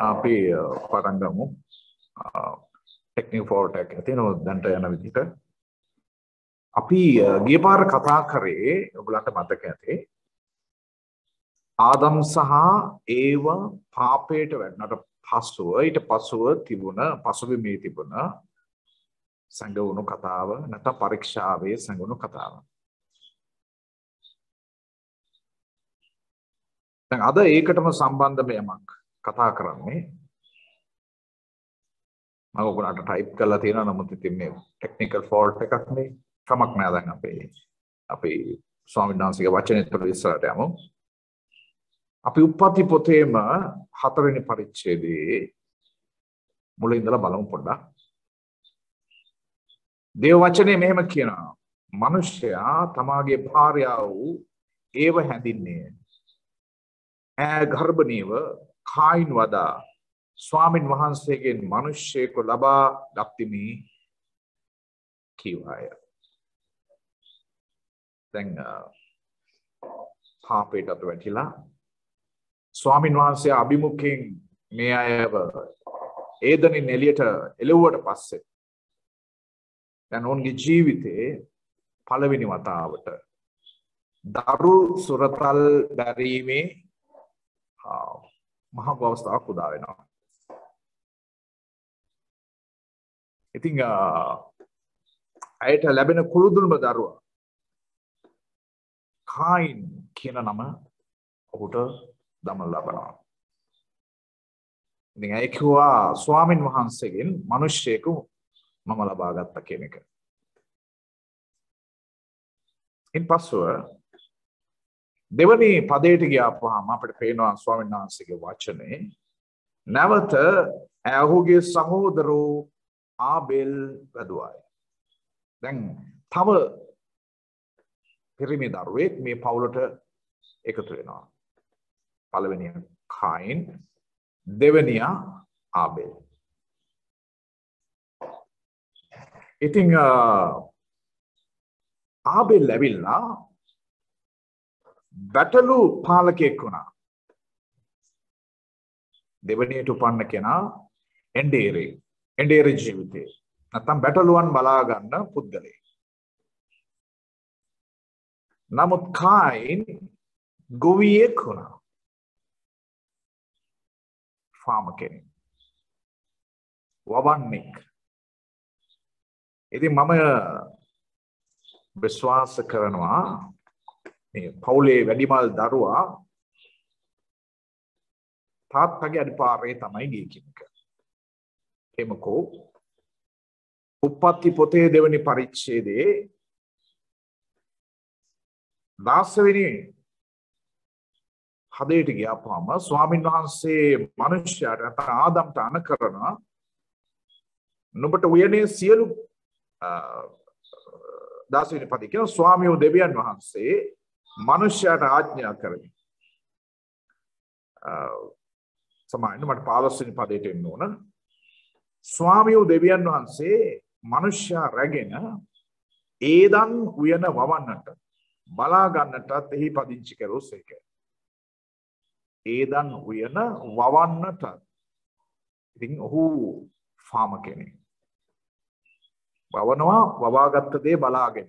අපි පටන් ගමු. ටෙක්නිකල් ෆෝල්ට් එකක් තියෙනවා දැන්ට යන විදිහට. අපි ගිය පාර කතා කරේ ඔයගලන්ට මතක ඇති. ආදම් සහ ඒව පාපයට වැටෙනට පසුව ඊට පසුව තිබුණ පසුබිමේ තිබුණ සංගවුණු කතාව නැත්නම් පරීක්ෂාවේ සංගවුණු කතාව. දැන් අද ඒකටම සම්බන්ධ යමක් කතා කරන්නේ. මම ඔයගොල්ලන්ට ටයිප් කරලා තියෙනවා නමුත් ඉතින් මේ ටෙක්නිකල් ෆෝල්ට් එකක් නේ. කමක් නෑ දැන් අපි ස්වාමීන් වහන්සේගේ වචනේ තුළ ඉස්සරහට යමු. අපි උප්පත්ති පොතේම 4 වෙනි පරිච්ඡේදයේ මුලින් ඉඳලා බලමු පොඩ්ඩක්. දේව වචනේ මෙහෙම කියනවා. මිනිසයා තමාගේ භාර්යාව වූ ඒව හැඳින්නේ. ඈ ගර්භණීව කායින් වදා ස්වාමින් වහන්සේගෙන් මිනිසෙකු ලබා ගත්තිමි කීවාය. දැන් පාපයට අත වැටිලා ස්වාමින් වහන්සේ අභිමුඛයෙන් මේ අයව ඒදෙනින් එළියට එළවුවට පස්සේ දැන් ඔවුන්ගේ ජීවිතේ පළවෙනි වතාවට දරු සුරතල් බැරීමේ මහා අවස්ථාවක් උදා වෙනවා. ඉතින් අයට ලැබෙන කුළුදුල්ම දරුවා කායින් කියන නම ඔහුට දමන ලබනවා. ඉතින් ඒ කිව්වා ස්වාමින් වහන්සේගෙන් මිනිස්සෙකු මම ලබා ගත්තා කියන එක. ඉන්පසුව දෙවනි පදයට ගියාපුවාම අපිට පේනවා ස්වාමීන් වහන්සේගේ වචනේ නැවත ඔහුගේ සහෝදරෝ ආබෙල් වැදුවාය. දැන් තව පිරිමි දරුවෙක් මේ පවුලට එකතු වෙනවා. පළවෙනිය කායින්, දෙවෙනියා ආබෙල්. ඉතින් ආබෙල් ලැබිලා බැටළු පාලකයෙක් වුණා. දෙවෙනියට උපන්න කෙනා එන්ඩේරේ ජීවිතේ. නැත්තම් බැටළුවන් බලා ගන්න පුද්ගලයෙක්. නමුත් කායින් ගොවියෙක් වුණා. ෆාමර් කෙනෙක්. වවන්නෙක්. ඉතින් මම විශ්වාස කරනවා මේ පවුලේ වැඩිමල් දරුවා තාත්තගේ අඩිපාරේ තමයි ගියේ කියන එක. එමකෝ උප්පත්ති පොතේ දෙවනි පරිච්ඡේදයේ 10 වෙනි හදේට ගියාපුවම ස්වාමින් වහන්සේ මිනිස්යාට නැත්නම් ආදම්ට අණ කරනවා නුඹට උයනේ සියලු 10 වෙනි පදේ කියන ස්වාමියෝ දෙවියන් වහන්සේ මිනිස්යාට ආඥා කරමි. සමාන මට 15 වෙනි පදයට එන්න ඕන. ස්වාමියෝ දෙවියන් වහන්සේ මිනිස්යා රැගෙන ඒදන් උයන වවන්නට බලා ගන්නටත් එහි පදිංචි කරුසේක. ඒදන් උයන වවන්නට. ඉතින් ඔහු ෆාමර් කෙනෙක්. වවනවා වවාගත්ත දේ බලාගෙන.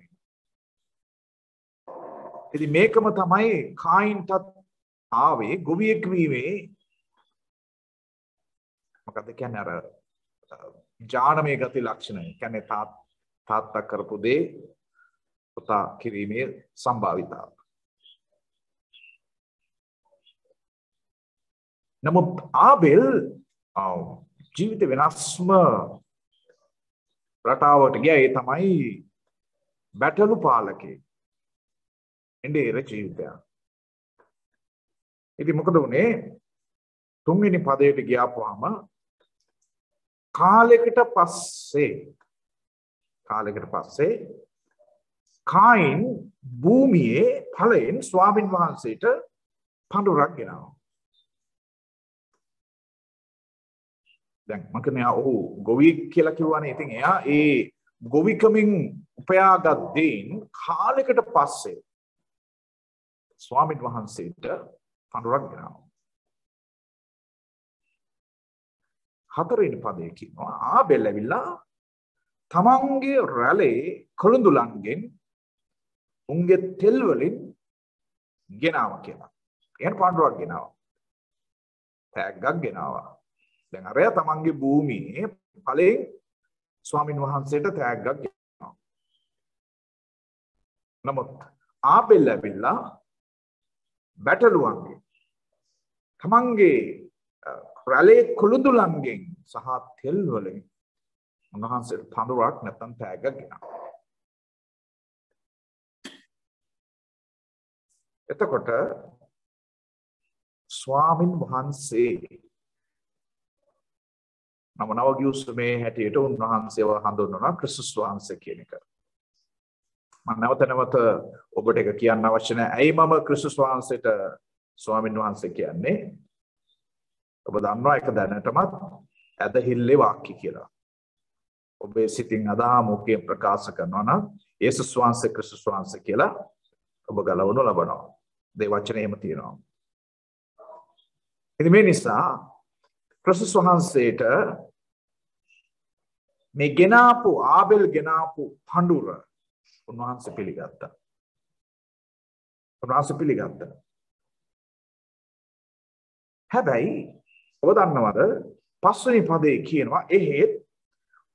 ඉතින් මේකම තමයි කායින්ටත් ආවේ ගොවියෙක් වීමේ මොකද කියන්නේ අර ඥානමය ගති ලක්ෂණය. කියන්නේ තාත්තා කරපු දේ පුතා කිරීමේ සම්භාවිතාව. නමුත් ආබෙල් ජීවිත වෙනස්ම රටාවට ගියා. ඒ තමයි බැටළු පාලකයෙක්. එන්ඩේර ජීවිතය. ඉතින් මොකද වුනේ? 3 වෙනි පදයට ගියාපුවාම කාලයකට පස්සේ කායින් භූමියේ ඵලයෙන් ස්වාමින් වහන්සේට පඳුරක් ගෙනාවා. දැන් මම කියන්නේ ඔහු ගොවියෙක් කියලා කිව්වනේ. ඉතින් එයා ඒ ගොවිකමින් උපයාගත් දේන් කාලයකට පස්සේ ස්වාමින් වහන්සේට පඳුරක් ගෙනාවා. 4 වෙනි පදයේ කියනවා ආබෙල් ඇවිල්ලා තමන්ගේ රැළේ කොළුඳුලන්ගෙන් උන්ගේ තෙල් වලින් ගෙනාවා කියලා. එහෙනම් පාණ්ඩුවක් ගෙනාවා. තෑග්ගක් ගෙනාවා. දැන් අරයා තමන්ගේ භූමියේ ඵලයෙන් ස්වාමින් වහන්සේට තෑග්ගක් ගෙනාවා. නමුත් ආබෙල් ඇවිල්ලා බැටළුවන්ගේ තමන්ගේ රැළේ කොළුඳුලන්ගෙන් සහ තෙල් වලින් උන්වහන්සේට පඳුරක් නැත්නම් තෑග්ගක් ගෙනාවා. එතකොට ස්වාමින් වහන්සේ නම නවගියුස්මේ හැටියට උන්වහන්සේව හඳුන්වනවා ක්‍රිස්තුස් වහන්සේ කියන එක. මම නැවත ඔබට ඒක කියන්න අවශ්‍ය නැහැ. ඇයි මම ක්‍රිස්තුස් වහන්සේට ස්වාමින් වහන්සේ කියන්නේ? ඔබ දන්නවා ඒක දැනටමත් ඇදහිල්ලේ වාක්‍ය කියලා. ඔබේ සිතින් අදාමෝකයෙන් ප්‍රකාශ කරනවා නම් යේසුස් වහන්සේ ක්‍රිස්තුස් වහන්සේ කියලා ඔබ ගලවනු ලබනවා. ඒ වචනේ එහෙම තියෙනවා. ඉතින් මේ නිසා ක්‍රිස්තුස් වහන්සේට මේ ගෙනාපු ආබෙල් ගෙනාපු පඬුර උන්වහන්සේ පිළිගත්තා. උන්වහන්සේ පිළිගත්තා. හැබැයි ඔබ දන්නවද පස්වෙනි පදේ කියනවා එහෙත්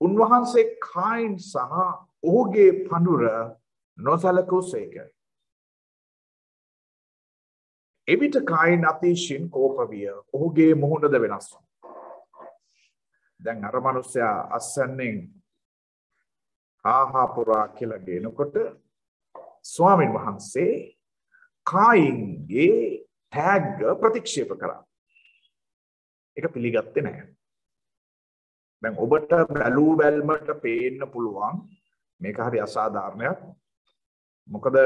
උන්වහන්සේ කායින් සහ ඔහුගේ පඬුර නොසලකුසේක. එවිට කායින් අතිශයින් කෝප විය. ඔහුගේ මුහුණද වෙනස් වුණා. දැන් අර මිනිස්සයා අස්සන්නෙන් ආහා පුරා කියලා ගේනකොට ස්වාමීන් වහන්සේ කායින්ගේ තෑග්ග ප්‍රතික්ෂේප කරා. ඒක පිළිගත්තේ නැහැ. දැන් ඔබට බැලූ බැල්මට පේන්න පුළුවන් මේක හරි අසාධාරණයක්. මොකද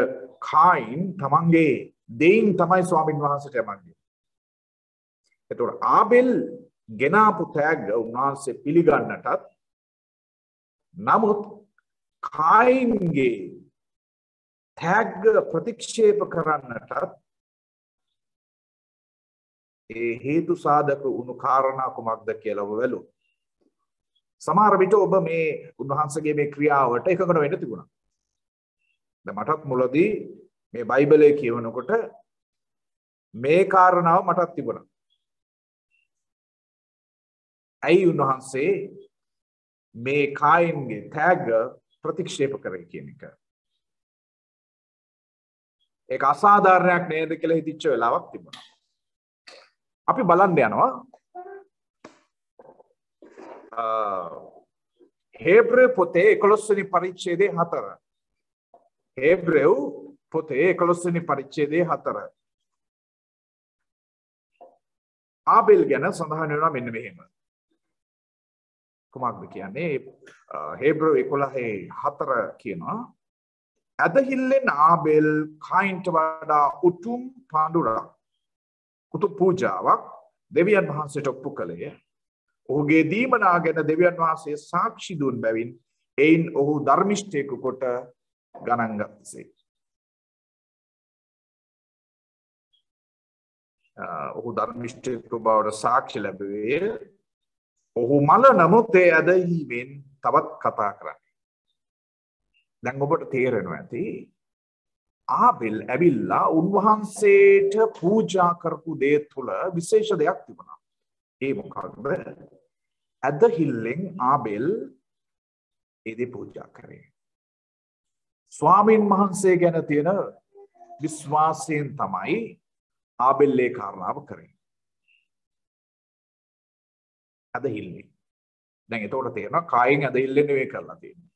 කායින් තමන්ගේ දෙයින් තමයි ස්වාමීන් වහන්සේට යමන්නේ. ඒතකොට ආබෙල් ගෙනාපු තෑග්ග උන්වහන්සේ පිළිගන්නටත් නමුත් කායින්ගේ තෑග්ග ප්‍රතික්ෂේප කරන්නටත් ඒ හේතු සාධක වුණු කාරණා කුමක්ද කියලා ඔබ වැළු. සමහර විට ඔබ මේ උන්වහන්සේගේ මේ ක්‍රියාවට එකඟ වෙන්න තිබුණා. දැන් මටත් මුලදී මේ බයිබලයේ කියවනකොට මේ කාරණාව මටත් තිබුණා. ඇයි උන්වහන්සේ මේ කායින්ගේ තෑග්ග ප්‍රතික්ෂේප කරේ කියන එක. ඒක අසාධාරණයක් නේද කියලා හිතච්ච වෙලාවක් තිබුණා. අපි බලන්න යනවා හේබ්‍රෙව් පොතේ 11 වෙනි පරිච්ඡේදයේ 4. හේබ්‍රෙව් පොතේ 11 වෙනි පරිච්ඡේදයේ 4. ආබෙල් ගැන සඳහන් වෙනවා මෙන්න මෙහෙම. කුමක්ද කියන්නේ? හේබ්‍රෙව් 11:4 කියනවා ඇදහිල්ලෙන් ආබෙල් කායින්ට වඩා උතුම් පාඬුරක් උතුම් පූජාවක් දෙවියන් වහන්සේට ඔප්පු කළේ. ඔහුගේ දීමනා ගැන දෙවියන් වහන්සේ සාක්ෂි දුන් බැවින් එයින් ඔහු ධර්මිෂ්ඨයෙකු කොට ගණන් ගත්තේ. ඔහු ධර්මිෂ්ඨයෙකු බවට සාක්ෂි ලැබුවේ ඔහු මල නමුත් ඒ ඇදහිීමෙන් තවත් කතා කරන්නේ. දැන් ඔබට තේරෙනවා ඇති ආබෙල් ඇවිල්ලා උන්වහන්සේට පූජා කරපු දේ තුල විශේෂ දෙයක් තිබුණා. ඒ මොකක්ද? ඇදහිල්ලෙන් ආබෙල් ඒ දේ පූජා කරේ. ස්වාමීන් වහන්සේ ගැන තියෙන විශ්වාසයෙන් තමයි ආබෙල් ඒ කාරණාව කරේ. ඇදහිල්ලෙන්. දැන් එතකොට තේරෙනවා කායින් ඇදහිල්ලෙන් නෙවෙයි කරලා තියෙන්නේ.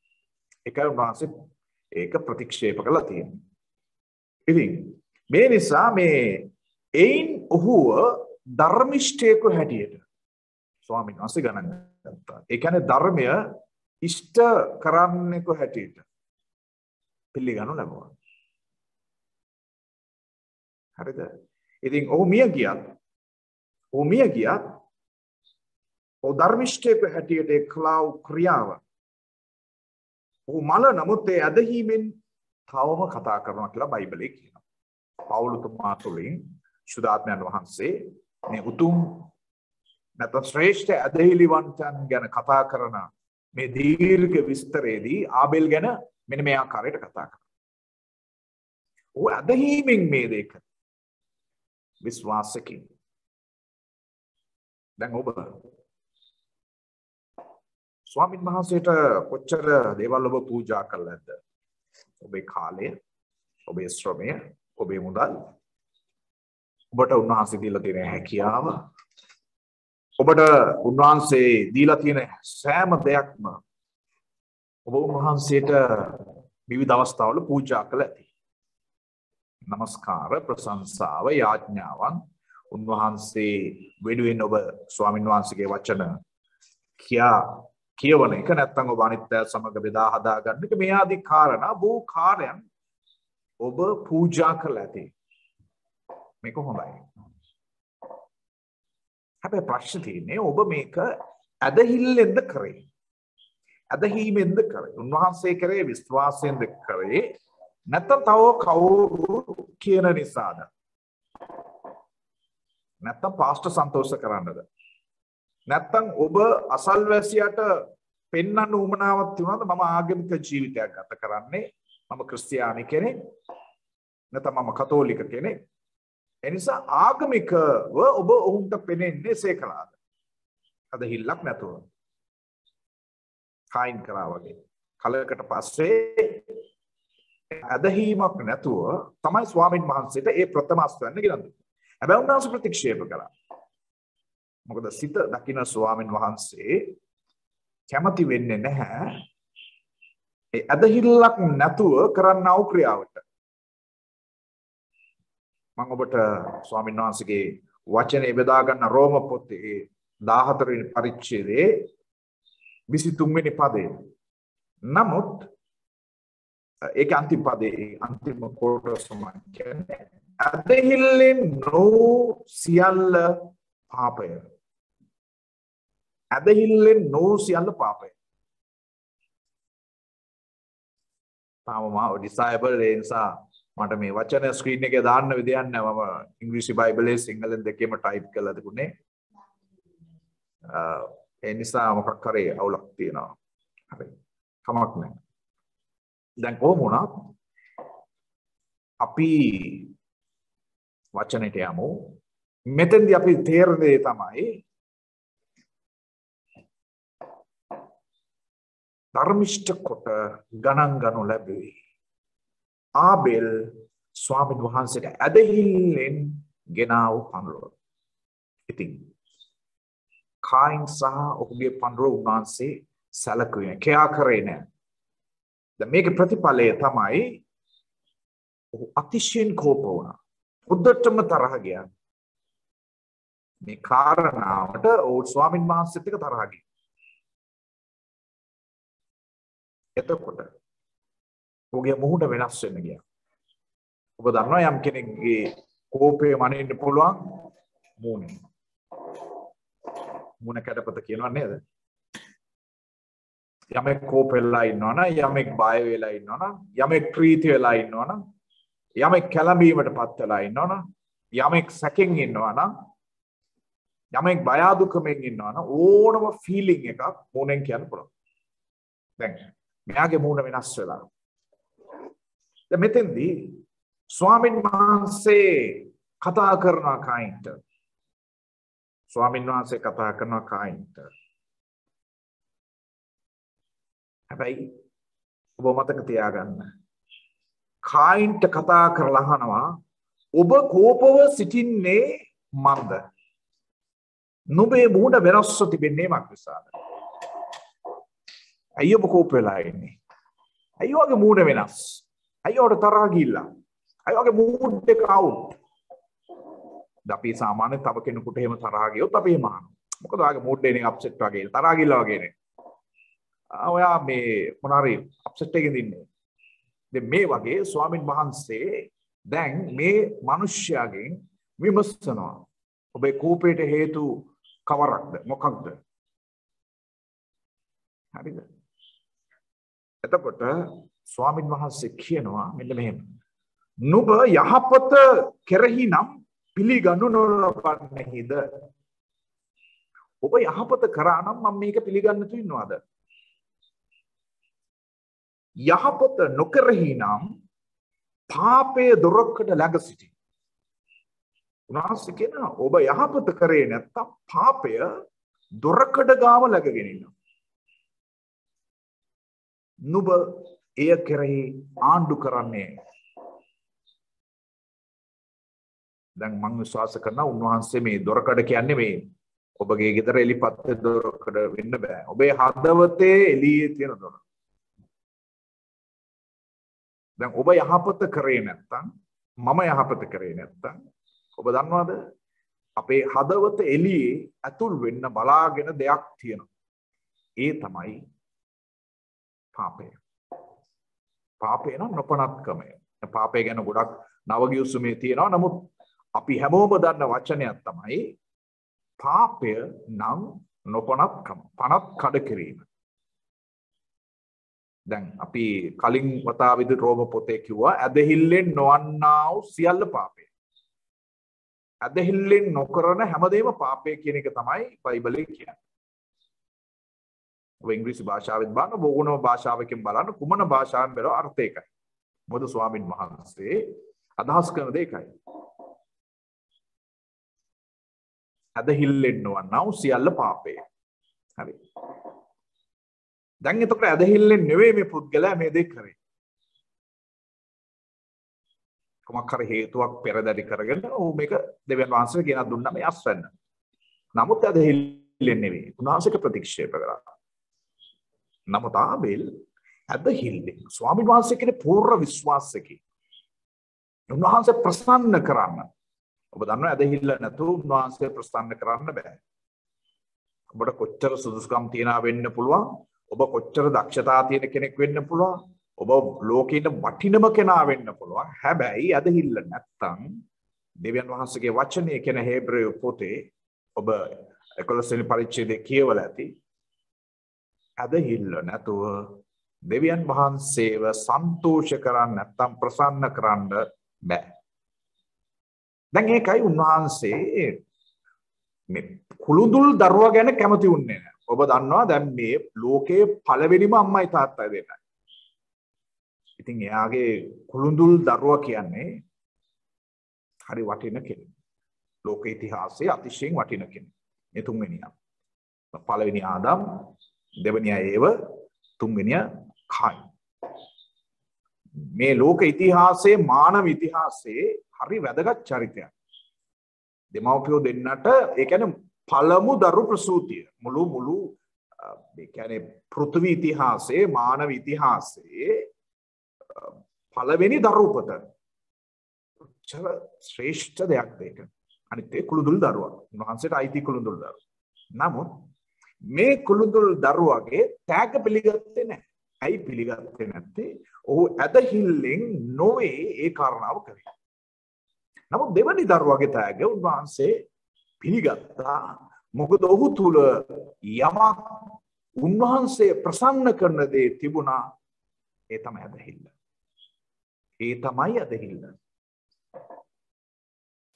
ඒකයි උන්වහන්සේ ඒක ප්‍රතික්ෂේප කළා තියෙන්නේ. ඉතින් මේ නිසා මේ එයින් ඔහුව ධර්මිෂ්ඨයෙකු හැටියට ස්වාමීන් වහන්සේ ගණන් ගත්තා. ඒ කියන්නේ ධර්මය ඉෂ්ට කරන්නෙකු හැටියට පිළිගනු ලැබුවා. හරිද? ඉතින් ඔහු මිය ගියත් ඔහු ධර්මිෂ්ඨයෙකු හැටියට ඒ කලාව ක්‍රියාව ඔහු මල නමුත් ඒ ඇදහිීමෙන් තවම කතා කරනවා කියලා බයිබලයේ කියනවා. පවුලුතුමා තුළින් සුදාත්මයන් වහන්සේ මේ උතුම් නැත්නම් ශ්‍රේෂ්ඨ ඇදහිලිවන්තයන් ගැන කතා කරන මේ දීර්ඝ විස්තරයේදී ආබෙල් ගැන මෙන්න මේ ආකාරයට කතා කරනවා. ਉਹ ඇදහිීමෙන් මේ දෙක විශ්වාසකින්. දැන් ඔබ ස්වාමීන් වහන්සේට කොච්චර දේවල් ඔබ පූජා කළාද? ඔබේ කාලය, ඔබේ ශ්‍රමය, ඔබේ මුදල්, ඔබට උන්වහන්සේ දීලා තියෙන හැකියාව, ඔබට උන්වහන්සේ දීලා තියෙන සෑම දෙයක්ම ඔබ උන්වහන්සේට විවිධ අවස්ථාවල පූජා කළ ඇති. නමස්කාර, ප්‍රශංසාව, යාඥාවන් උන්වහන්සේ වෙනුවෙන් ඔබ ස්වාමීන් වහන්සේගේ වචන කියවන එක නැත්නම් ඔබ අනිත් අය සමග බෙදා හදා ගන්න එක මේ ආදී කාරණා බොහෝ කාර්යයන් ඔබ පූජා කළ ඇති. මේක හොඳයි. හැබැයි ප්‍රශ්න තියෙන්නේ ඔබ මේක ඇදහිල්ලෙන්ද කරේ? ඇදහිීමෙන්ද කරේ? උන්වහන්සේ කරේ විශ්වාසයෙන්ද කරේ? නැත්නම් තව කවුරු කියන නිසාද? නැත්නම් පාස්ටර් සන්තෝෂ කරන්නද? නැත්නම් ඔබ අසල්වැසියට පෙන්වන්න උවමනාවක් තියුණාද මම ආගමික ජීවිතයක් ගත කරන්නේ, මම ක්‍රිස්තියානි කෙනෙක්, නැත්නම් මම කතෝලික කෙනෙක්. එනිසා ආගමිකව ඔබ ඔවුන්ට පෙනෙන්නේ සේකලාද? ඇදහිල්ලක් නැතුව. කයින් කරා වගේ. කලකට පස්සේ ඇදහිීමක් නැතුව තමයි ස්වාමීන් වහන්සේට ඒ ප්‍රථම අස්වැන්න ගෙනත්. හැබැයි උන්වහන්සේ ප්‍රතික්ෂේප කළා. මොකද සිත දකින්න ස්වාමීන් වහන්සේ කැමති වෙන්නේ නැහැ ඒ ඇදහිල්ලක් නැතුව කරන්නා වූ ක්‍රියාවට. මම ඔබට ස්වාමීන් වහන්සේගේ වචනේ බෙදා ගන්න රෝම පොතේ 14 වෙනි පරිච්ඡේදයේ 23 වෙනි පදේ. නමුත් ඒක අන්තිම පදේ අන්තිම කොටස කියන්නේ ඇදහිල්ලෙන් නෝ සියල්ල පාපය. ඇදහිල්ලෙන් නෝ සියල්ල පාපය. තාම මාව ඩිසයිබල් ඒ නිසා මට මේ වචන ස්ක්‍රීන් එකේ දාන්න විදියක් නැහැ. මම ඉංග්‍රීසි බයිබලයේ සිංහලෙන් දෙකේම ටයිප් කරලා තිබුණේ. ඒ නිසා මොකක් කරේ අවුලක් තියෙනවා. හරි. කමක් නැහැ. දැන් කොහොම වුණත් අපි වචනෙට යමු. මෙතෙන්දී අපි තේරෙන දේ තමයි ධර්මිෂ්ඨ කොට ගණන් ගනු ලැබුවේ ආබෙල් ස්වාමීන් වහන්සේට ඇදහිල්ලෙන් ගෙනාවු පඬුර. ඉතින් කයින් සහ ඔහුගේ පඬුර උන්වහන්සේ සැලකුවේ කෑ කරේ නැහැ. දැන් මේකේ ප්‍රතිඵලය තමයි ඔහු අතිශයින් කෝප වුණා. උද්දටම තරහ ගියා. මේ කාරණාවට ඔහු ස්වාමීන් වහන්සේත් එක්ක තරහ ගියා. එතකොට ඔහුගේ මුහුණ වෙනස් වෙන්න ගියා. ඔබ දන්නවා යම් කෙනෙක්ගේ කෝපය මනින්න පුළුවන් මූණේ. මුණ කැඩපත කියනවා නේද? යමෙක් කෝප වෙලා ඉන්නවනම්, යමෙක් බය වෙලා ඉන්නවනම්, යමෙක් ප්‍රීති වෙලා ඉන්නවනම්, යමෙක් කැළඹීමටපත් වෙලා ඉන්නවනම්, යමෙක් සැකෙන් ඉන්නවනම්, යමෙක් බය අදුකමෙන් ඉන්නවනම් ඕනම ෆීලිං එකක් මූණෙන් කියන්න පුළුවන්. දැන් මෙයාගේ මූණ වෙනස් වෙලා. දැන් මෙතෙන්දී ස්වාමීන් වහන්සේ කතා කරනවා කයින්ට. ස්වාමීන් වහන්සේ කතා කරනවා කයින්ට. හැබැයි ඔබ මතක තියාගන්න. කයින්ට කතා කරලා අහනවා ඔබ කෝපව සිටින්නේ මන්ද? නුඹේ මූණ වෙනස්ව තිබෙන්නේ මක් නිසාද? ඇයි ඔබ කෝප වෙලා ඉන්නේ? ඇයි ඔයගේ මූණ වෙනස්? ඇයි ඔයාට තරහා ගිහිල්ලා? ඇයි ඔයගේ මූඩ් එක අවුට්? අපි සාමාන්‍ය තව කෙනෙකුට එහෙම තරහා ගියොත් අපි එහෙම අහනවා. මොකද ඔයාගේ මූඩ් එක අප්සෙට් වගේ තරහා ගිහිල්ලා වගේ නේ. ඔයා මේ මොනාරි අප්සෙට් එකකින් ඉන්නේ. දැන් මේ වගේ ස්වාමින් වහන්සේ දැන් මේ මිනිස්යාගෙන් විමසනවා. ඔබේ කෝපයට හේතු කවරක්ද? මොකක්ද? හරිද? එතකොට ස්වාමීන් වහන්සේ කියනවා මෙන්න මෙහෙම. නුඹ යහපත කෙරෙහි නම් පිළිගනු නොලබන්නේද? ඔබ යහපත කරා නම් මම මේක පිළිගන්න තු ඉන්නවද? යහපත නොකරෙහි නම් පාපයේ දොරකට ළඟ සිටි. උන්වහන්සේ කියනවා ඔබ යහපත කරේ නැත්තම් පාපය දොරකඩ ගාව läගගෙන ඉන්නවා. නුඹ එය කෙරෙහි ආණ්ඩු කරන්නේ. දැන් මම විශ්වාස කරනවා උන්වහන්සේ මේ දොරකඩ කියන්නේ මේ ඔබගේ ගෙදර එලිපත්තේ දොරකඩ වෙන්න බෑ. ඔබේ හදවතේ එළියේ තියෙන දොර. දැන් ඔබ යහපත කරේ නැත්තම් මම යහපත කරේ නැත්තම් ඔබ දන්නවද අපේ හදවත එළියේ ඇතුල් වෙන්න බලාගෙන දෙයක් තියෙනවා. ඒ තමයි පාපය. පාපය නම් නොපනත්කමය. පාපය ගැන ගොඩක් නවගියුසුමේ තියෙනවා. නමුත් අපි හැමෝම දන්න වචනයක් තමයි පාපය නම් නොපනත්කම. පනත් කඩ කිරීම. දැන් අපි කලින් වතාවෙදි රෝම පොතේ කිව්වා ඇදහිල්ලෙන් නොවන්නා වූ සියල්ල පාපය. ඇදහිල්ලෙන් නොකරන හැමදේම පාපය කියන එක තමයි බයිබලයේ කියන්නේ. ඔබ ඉංග්‍රීසි භාෂාවෙන් බලන්න ඕනම භාෂාවකින් බලන්න කුමන භාෂාවෙන් බලව අර්ථය එකයි. මොකද ස්වාමින් වහන්සේ අදහස් කරන දේ එකයි. ඇදහිල්ලෙන් නොවන්නා වූ සියල්ල පාපය. හරි. දැන් එතකොට ඇදහිල්ලෙන් නෙවෙයි මේ පුද්ගලයා මේ දේ කරේ. කොමක් හරි හේතුවක් පෙරදරි කරගෙන ਉਹ මේක දෙවියන් වහන්සේට ගෙනත් දුන්නා මේ අස්වැන්න. නමුත් ඇදහිල්ලෙන් නෙවෙයි. උන්වහන්සේක ප්‍රතික්ෂේප කරා. නමුත් ආබෙල් ඇදහිල්ලෙන් ස්වාමීන් වහන්සේ කෙනේ පූර්ණ විශ්වාසකේ. උන්වහන්සේ ප්‍රසන්න කරන්න. ඔබ දන්නවා ඇදහිල්ල නැතුව උන්වහන්සේ ප්‍රසන්න කරන්න බෑ. ඔබට කොච්චර සුදුසුකම් තියනා වෙන්න පුළුවන්. ඔබ කොච්චර දක්ෂතා තියෙන කෙනෙක් වෙන්න පුළුවන්. ඔබ ලෝකෙින් වටිනම කෙනා වෙන්න පුළුවන්. හැබැයි ඇදහිල්ල නැත්තම් දෙවියන් වහන්සේගේ වචනේ කියන හේබ්‍රේය පොතේ ඔබ 11 වෙනි පරිච්ඡේදයේ කියවලා ඇති. ඇදහිල්ල නැතුව දෙවියන් වහන්සේව සන්තෝෂ කරන්න නැත්තම් ප්‍රසන්න කරන්න බෑ. දැන් ඒකයි උන්වහන්සේ මේ කුළුඳුල් දරුවා ගැන කැමති වුණේ නැහැ. ඔබ දන්නවා දැන් මේ ලෝකයේ පළවෙනිම අම්මයි තාත්තයි දෙන්නයි. ඉතින් එයාගේ කුළුඳුල් දරුවා කියන්නේ හරි වටින කෙනෙක්. ලෝක ඉතිහාසයේ අතිශයින් වටින කෙනෙක්. මේ තුන්වෙනියා. පළවෙනි ආදම්, දෙවෙනියා ඒව, තුන්වෙනියා කායි. මේ ලෝක ඉතිහාසයේ මානව ඉතිහාසයේ හරි වැදගත් චරිතයක්. දෙමව්පියෝ දෙන්නට ඒ කියන්නේ පළමු දරු ප්‍රසූතිය මුළු ඒ කියන්නේ පෘථිවි ඉතිහාසයේ මානව ඉතිහාසයේ පළවෙනි දරු උපත. චර ශ්‍රේෂ්ඨ දෙයක් දෙක. අනිත් ඒ කුළුඳුල් දරුවා. උන්වහන්සේට අයිති කුළුඳුල් දරුවා. නමුත් මේ කුළුඳුල් දරුවාගේ ත්‍යාග පිළිගත්තේ නැහැ. ඇයි පිළිගත්තේ නැත්තේ? ඔහු ඇදහිල්ලෙන් නොවේ ඒ කාරණාව කරේ. නමුත් දෙවනි දරුවාගේ ත්‍යාග උන්වහන්සේ පිළිගත්තා. මොකද ඔහු තුල යමක් උන්වහන්සේ ප්‍රසන්න කරන දේ තිබුණා. ඒ තමයි ඇදහිල්ල. ඒ තමයි ඇදහිල්ල.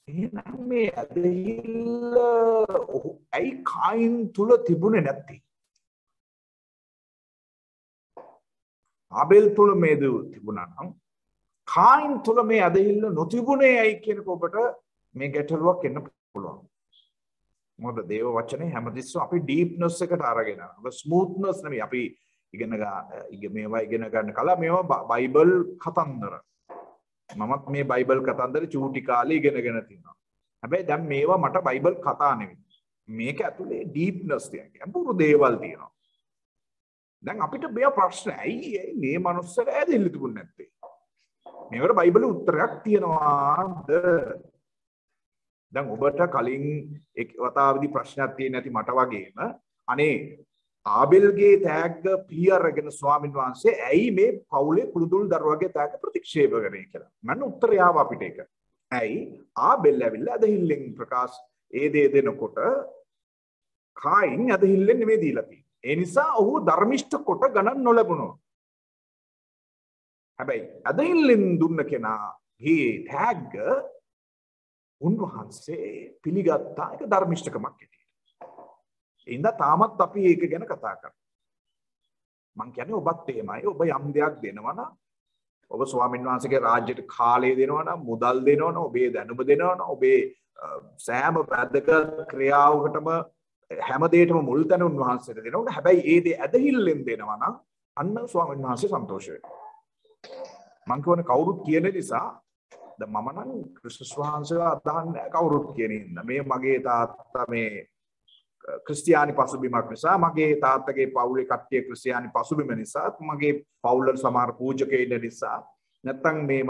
එහෙනම් මේ ඇදහිල්ල ඔහු ඇයි කායින් තුල තිබුණේ නැත්තේ? ආබෙල් තුල මේ දේ තිබුණා නම් කායින් තුල මේ ඇදහිල්ල නොතිබුණේ ඇයි කියනක ඔබට මේ ගැටලුවක් එන්න පුළුවන්. මොකද දේව වචනේ හැමතිස්සෙම අපි ඩීප්නස් එකට අරගෙන යනවා. ස්මූත්නස් නෙමෙයි අපි මේවා ඉගෙන ගන්න කලින් මේවා බයිබල් කතන්දර. මමත් මේ බයිබල් කතන්දර චූටි කාලේ ඉගෙනගෙන තියෙනවා. හැබැයි දැන් මේවා මට බයිබල් කතා නෙවෙයි. මේක ඇතුලේ ඩීප්නස් තියෙනවා. ගැඹුරු දේවල් තියෙනවා. දැන් අපිට මේ ප්‍රශ්න ඇයි මේ මනුස්සර ඇදෙල්ල තිබුණේ නැත්තේ? මේකට බයිබලේ උත්තරයක් තියෙනවාද? දැන් ඔබට කලින් එක් වතාවදී ප්‍රශ්නයක් තියෙන ඇති මට වගේම අනේ ආබෙල්ගේ තෑග්ග පියරගෙන ස්වාමීන් වහන්සේ ඇයි මේ පවුලේ කුළුදුල් දරුවගේ තෑග්ග ප්‍රතික්ෂේප කරේ කියලා. මම උත්තරය ආව අපිට ඒක. ඇයි ආබෙල් ඇවිල්ලා ඇදහිල්ලෙන් ප්‍රකාශ ඒ දේ දෙනකොට කායින් ඇදහිල්ලෙන් නෙමෙයි දීලා තියෙන්නේ. ඒ නිසා ඔහු ධර්මිෂ්ඨ කොට ගණන් නොලැබුණා. හැබැයි ඇදහිල්ලෙන් දුන්න කෙනාගේ තෑග්ග උන්වහන්සේ පිළිගත්තා. ඒක ධර්මිෂ්ඨකමක් ඇටියෙ. ඉඳ තාමත් අපි ඒක ගැන කතා කරනවා. මං කියන්නේ ඔබත් එහෙමයි. ඔබ යම් දෙයක් දෙනවා නම් ඔබ ස්වාමීන් වහන්සේගේ රාජ්‍යයට කාලය දෙනවා නම් මුදල් දෙනවා නම් ඔබේ දැනුම දෙනවා නම් ඔබේ සෑම වැදගත් ක්‍රියාවකටම හැම දෙයකටම මුල් තැන උන්වහන්සේට දෙනවා. හැබැයි ඒ දේ ඇදහිල්ලෙන් දෙනවා නම් අන්න ස්වාමීන් වහන්සේ සන්තෝෂ වෙනවා. මං කියන්නේ කවුරුත් කියන නිසා දැන් මම නම් ක්‍රිස්තුස් වහන්සේව අදහන්නේ කවුරුත් කියන ඉන්න. මේ මගේ තාත්තා මේ ක්‍රිස්තියානි පසුබිමක් නිසා මගේ තාත්තගේ පවුලේ කට්ටිය ක්‍රිස්තියානි පසුබිම නිසා මගේ පවුලේ සමහර පූජකයින් නිසා නැත්තම් මේ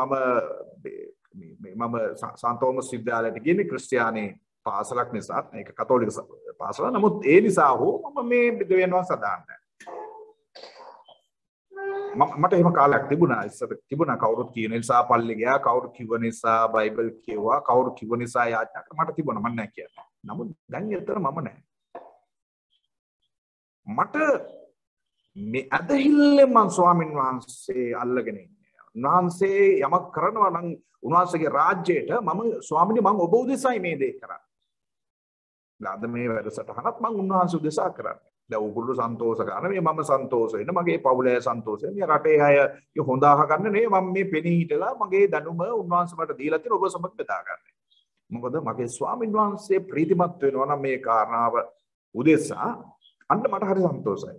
මම සන්තෝමස් විද්‍යාලයට ගියේ ක්‍රිස්තියානි පාසලක් නිසා ඒක කතෝලික පාසල. නමුත් ඒ නිසා හෝ මම මේ දෙවියන්ව සදාන්නේ. මට එහෙම කාලයක් තිබුණා ඉස්සර තිබුණා කවුරුත් කියන නිසා පල්ලි ගියා කවුරු කිව්ව නිසා බයිබල් කියුවා කවුරු කිව්ව නිසා යාඥා කරා මට තිබුණා මම නැහැ කියන්නේ. නමුත් දැන් ඇත්තට මම නැහැ. මට මේ අදහිල්ලෙන් මං ස්වාමින් වහන්සේ අල්ලගෙන ඉන්නේ. උන්වහන්සේ යමක් කරනවා නම් උන්වහන්සේගේ රාජ්‍යයට මම ස්වාමිනේ මං ඔබ උදෙසායි මේ දේ කරන්නේ. අද මේ වැඩසටහනත් මං උන්වහන්සේ උදෙසා කරන්නේ. දැන් උගුරු සන්තෝෂ ගන්න මේ මම සන්තෝෂ වෙන්න මගේ පවුලේ සන්තෝෂ වෙන්න මේ රටේ අය හොඳ අහගන්න නේ මම මේ පෙනී හිටලා මගේ දැනුම උන්වහන්සේ මට දීලා තියෙන ඔබ සමග බෙදා ගන්න. මොකද මගේ ස්වාමින් වහන්සේ ප්‍රීතිමත් වෙනවා නම් මේ කාරණාව උදෙසා අන්න මට හරි සන්තෝෂයි.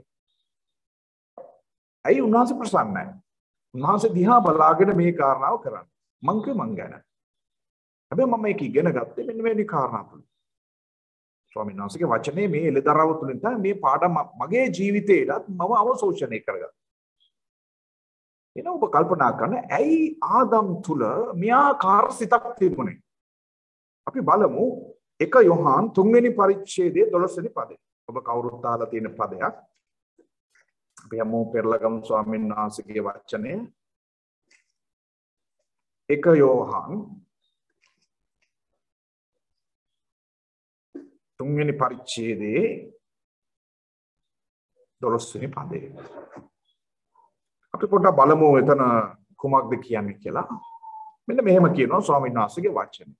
ඇයි උන්වහන්සේ ප්‍රසන්නයි? උන්වහන්සේ දිහා බලාගෙන මේ කාරණාව කරන්නේ. මං කිව්ව මං ගැන. හැබැයි මම මේක ඉගෙන ගත්තේ මෙන්න මේ කාරණා තුල. ස්වාමීන් වහන්සේගේ වචනේ මේ එළදරව් තුලින් තමයි මේ පාඩම මගේ ජීවිතේටත් මම අවශෝෂණය කරගත්තා. එන ඔබ කල්පනා කරන ඇයි ආදම් තුල මෙයාකාර සිතක් තිබුණේ? අපි බලමු 1 යොහාන් 3 වෙනි පරිච්ඡේදයේ 12 වෙනි පදේ. ඔබ කවුරුත් අහලා තියෙන පදයක්. අපි යමු පෙරලගමු ස්වාමීන් වහන්සේගේ වචනේ 1 යොහාන් 3 වෙනි පරිච්ඡේදයේ 12 වෙනි පදේ. අපි පොඩ්ඩක් බලමු එතන කුමක්ද කියන්නේ කියලා. මෙන්න මෙහෙම කියනවා ස්වාමීන් වහන්සේගේ වචනේ.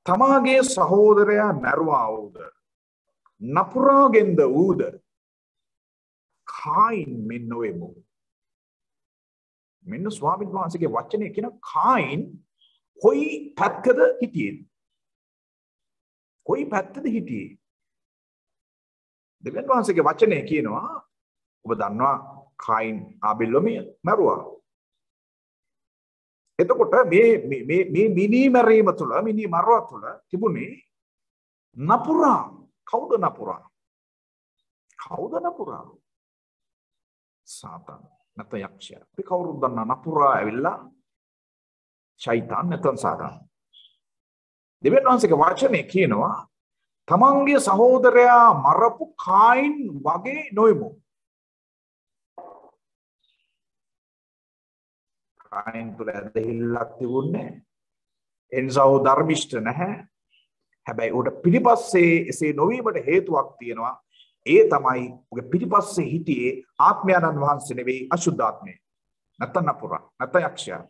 තමාගේ සහෝදරයා මරුවා වූද නපුරාගෙන්ද වූද කායින් මෙන් නොවෙමු. මෙන්න ස්වාමීන් වහන්සේගේ වචනේ කියන කායින් කොයි පැත්තද හිටියේ? කොයි පැත්තද හිටියේ? දෙවියන් වහන්සේගේ වචනේ කියනවා ඔබ දන්නවා කායින් ආබෙල්ව මරුවා. එතකොට මේ මිනි මරීම තුළ මිනි මරුවා තුළ තිබුණේ නපුරා. කවුද නපුරා? කවුද නපුරා? සාතන් නැත්නම් යක්ෂයා. අපි කවුරුද දන්නා නපුරා ඇවිල්ලා ෂයිතාන් නැත්නම් සාතන්. දෙවියන් වහන්සේගේ වචනේ කියනවා තමන්ගේ සහෝදරයා මරපු කායින් වගේ නොවෙමු. කායින් තුල ඇදහිල්ලක් තිබුණේ නැහැ. එනිසා ਉਹ ධර්මිෂ්ඨ නැහැ. හැබැයි උඩ පිටිපස්සේ එසේ නොවීමට හේතුවක් තියෙනවා. ඒ තමයි ඔගේ පිටිපස්සේ හිටියේ ආත්මයන්න් වහන්සේ නෙවෙයි අසුද්ධාත්මය. නැත්නම් නපුරා. නැත්නම් යක්ෂයා.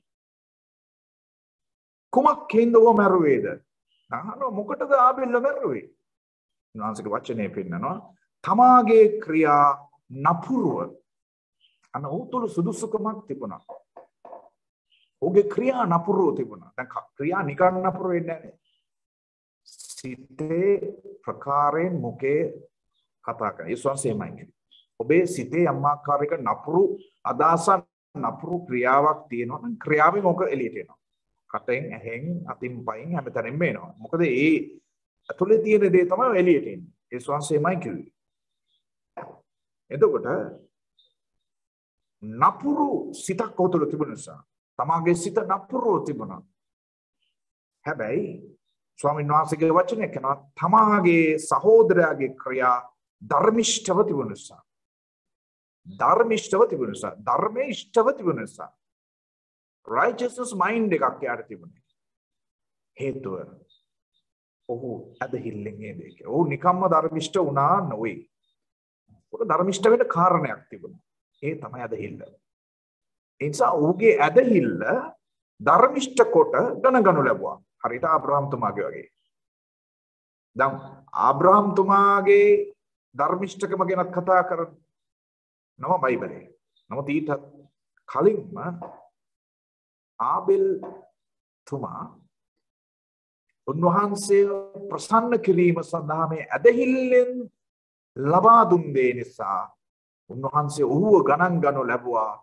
කුමක් හින්දා ਉਹ මරුවේද? අහනවා මොකටද ආබෙල්ල මරුවේ? උන්වහන්සේගේ වචනේ පෙන්නනවා තමාගේ ක්‍රියා නපුරුව. අන්න උතුළු සුදුසුකමක් තිබුණා. ඔහුගේ ක්‍රියා නපුරුව තිබුණා. දැන් ක්‍රියා නිකන් නපුරු වෙන්නේ නැහැ. සිතේ ප්‍රකාරයෙන් මුකේ කතා කරන. ඒ ස්වංසෙමයි. ඔබේ සිතේ යම් ආකාරයක නපුරු අදහසක් නපුරු ක්‍රියාවක් තියෙනවා නම් ක්‍රියාවෙන් ඔක එළියට එනවා. කටෙන් ඇහෙන් අතින් පයින් හැමතැනින්ම එනවා. මොකද ඒ ඇතුලේ තියෙන දේ තමයි එළියට එන්නේ. ඒ ස්වංසෙමයි කිව්වේ. එතකොට නපුරු සිතක් ඔතන තිබුණ නිසා තමාගේ සිත නපුරු තිබුණා. හැබැයි ස්වාමීන් වහන්සේගේ වචනේ කරනවා තමාගේ සහෝදරයාගේ ක්‍රියා ධර්මිෂ්ඨව තිබුණ නිසා. ධර්මිෂ්ඨව තිබුණ නිසා. ධර්මයේ ඉෂ්ඨව තිබුණ නිසා. righteousness mind එකක් යාට තිබුණේ. හේතුව ඔහු අදහිල්ලෙන් නේද? ඔහු නිකම්ම ධර්මිෂ්ඨ වුණා නොවේ. ඔහු ධර්මිෂ්ඨ වෙන්න කාරණයක් තිබුණා. ඒ තමයි අදහිල්ල. ඒ නිසා ඔහුගේ අදහිල්ල ධර්මිෂ්ඨ කොට ගණගනු ලැබුවා. හරියට ආබ්‍රහම් තුමාගේ වගේ. දැන් ආබ්‍රහම් තුමාගේ ධර්මිෂ්ඨකම ගැන කතා කරන නම බයිබලයේ. නමුත් ඊට කලින්ම ආබෙල් තුමා උන්වහන්සේ ප්‍රසන්න කිරීම සඳහා මේ ඇදහිල්ලෙන් ලබා දුන් දේ නිසා උන්වහන්සේ ඔහුව ගණන් ගනු ලැබුවා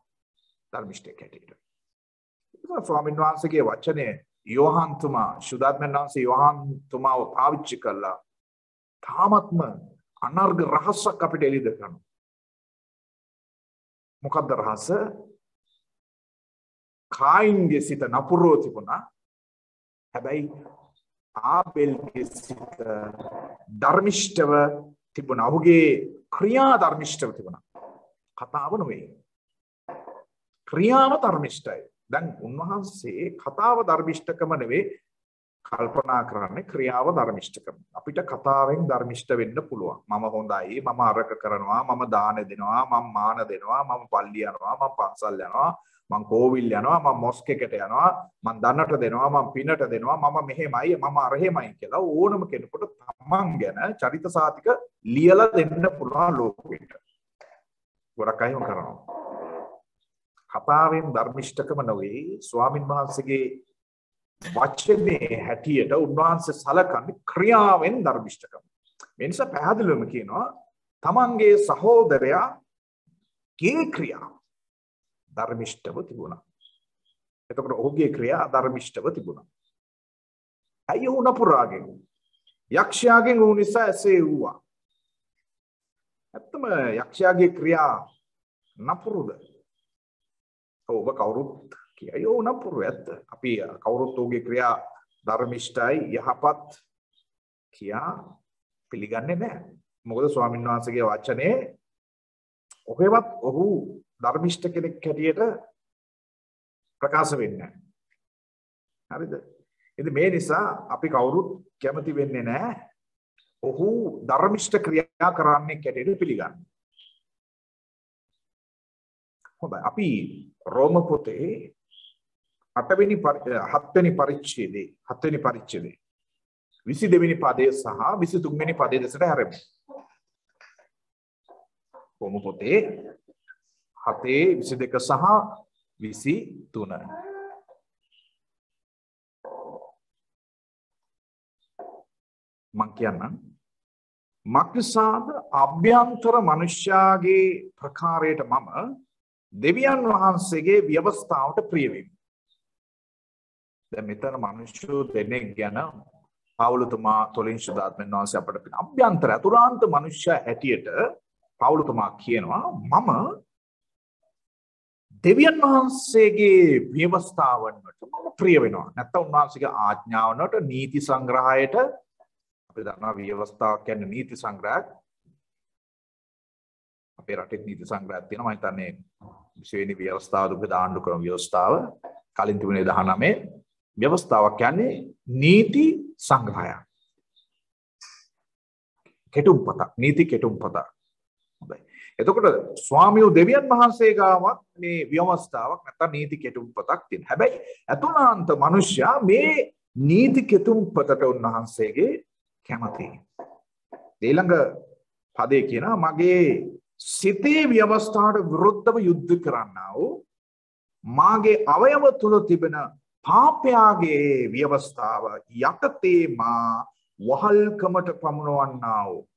ධර්මිෂ්ඨයෙක් හැටියට. ස්වාමීන් වහන්සේගේ වචනේ යෝහන් තුමා සුදාත්මයන් වහන්සේ යෝහන් තුමාව පාවිච්චි කළා. තාමත්ම අනර්ග රහසක් අපිට එළිද කරනවා. මොකක්ද රහස? කායින්ගේ සිත නපුරෝ තිබුණා. හැබැයි ආබෙල්ගේ සිත ධර්මිෂ්ඨව තිබුණා. ඔහුගේ ක්‍රියා ධර්මිෂ්ඨව තිබුණා. කතාව නෙවෙයි. ක්‍රියාව ධර්මිෂ්ඨයි. දැන් උන්වහන්සේ කතාව ධර්මිෂ්ඨකම නෙවෙයි කල්පනා කරන්නේ ක්‍රියාව ධර්මිෂ්ඨකම. අපිට කතාවෙන් ධර්මිෂ්ඨ වෙන්න පුළුවන්. මම හොඳයි, මම අරක කරනවා, මම දාන දෙනවා, මම මාන දෙනවා, මම පල්ලි යනවා, මම පන්සල් යනවා, මම කෝවිල් යනවා, මම මොස්ක් එකට යනවා, මම දන්නට දෙනවා, මම පිනට දෙනවා, මම මෙහෙමයි, මම අරහෙමයි කියලා ඕනම කෙනෙකුට තමන් ගැන චරිත සාතික ලියලා දෙන්න පුළුවන් ලෝකෙට. ගොඩක් අය කරනවා. කතාවෙන් ධර්මිෂ්ඨකම නෙවෙයි ස්වාමින් වහන්සේගේ වචනේ හැටියට උන්වහන්සේ සලකන්නේ ක්‍රියාවෙන් ධර්මිෂ්ඨකම. මේ නිසා පැහැදිලිවම කියනවා තමන්ගේ සහෝදරයාගේ ක්‍රියා ධර්මිෂ්ඨව තිබුණා. එතකොට ඔහුගේ ක්‍රියා ධර්මිෂ්ඨව තිබුණා. අයිය උන පුරාගෙන් යක්ෂයාගෙන් වූ නිසා ඇසේ වූවා. ඇත්තම යක්ෂයාගේ ක්‍රියා නපුරුද? ඔබ කවුරුත් කියයි ඕ නපුරු ඇත්ත. අපි කවුරුත් ඔහුගේ ක්‍රියා ධර්මිෂ්ඨයි යහපත් කියා පිළිගන්නේ නැහැ. මොකද ස්වාමීන් වහන්සේගේ වචනේ ඔහෙවත් ඔහු ධර්මිෂ්ඨ කෙනෙක් හැටියට ප්‍රකාශ වෙන්නේ නැහැ. හරිද? ඉතින් මේ නිසා අපි කවුරුත් කැමති වෙන්නේ නැහැ ඔහු ධර්මිෂ්ඨ ක්‍රියා කරන්නේ හැටියට පිළිගන්න. හොඳයි. අපි රෝම පොතේ 7 වෙනි පරිච්ඡේදයේ 22 වෙනි පදයේ සහ 23 වෙනි පදයේ දෙසට හැරෙමු. රෝම පොතේ 7:22 සහ 23. මං කියන්නම් මක්නිසාද අභ්‍යන්තර මනුෂ්‍යයාගේ ප්‍රකාරයට මම දෙවියන් වහන්සේගේ ව්‍යවස්ථාවට ප්‍රිය වෙමි. දැන් මෙතන මිනිස්සු දෙනෙක් ගැන පවුලතුමා තොලින් සුදාත්මයන් වහන්සේ අපට අභ්‍යන්තර අතුරාන්ත මනුෂ්‍ය හැටියට පවුලතුමා කියනවා මම දෙවියන් වහන්සේගේ ව්‍යවස්ථාවන්ට මම ප්‍රිය වෙනවා. නැත්නම් උන්වහන්සේගේ ආඥාවන්ට නීති සංග්‍රහයට අපි දන්නවා ව්‍යවස්ථාවක් කියන්නේ නීති සංග්‍රහයක්. අපේ රටේ නීති සංග්‍රහයක් තියෙනවා. මම හිතන්නේ 20 වෙනි ව්‍යවස්ථාව දුක දාන්න කරන ව්‍යවස්ථාව කලින් තිබුණේ 19 ව්‍යවස්ථාවක් කියන්නේ නීති සංග්‍රහයක්. කෙටුම්පතක් නීති කෙටුම්පතක්. හොඳයි. එතකොට ස්වාමියෝ දෙවියන් වහන්සේ ගාවත් මේ ව්‍යවස්ථාවක් නැත්නම් නීති කෙටුම්පතක් තියෙනවා. හැබැයි අතුලාන්ත මිනිසයා මේ නීති කෙටුම්පතට උන්වහන්සේගේ කැමතියි. ඊළඟ පදේ කියනවා මගේ සිතේ ව්‍යවස්ථාවට විරුද්ධව යුද්ධ කරන්නා වූ මාගේ අවයව තුල තිබෙන පාපයාගේ ව්‍යවස්ථාව යටතේ මා වහල්කමට පමුණවන්නා වූ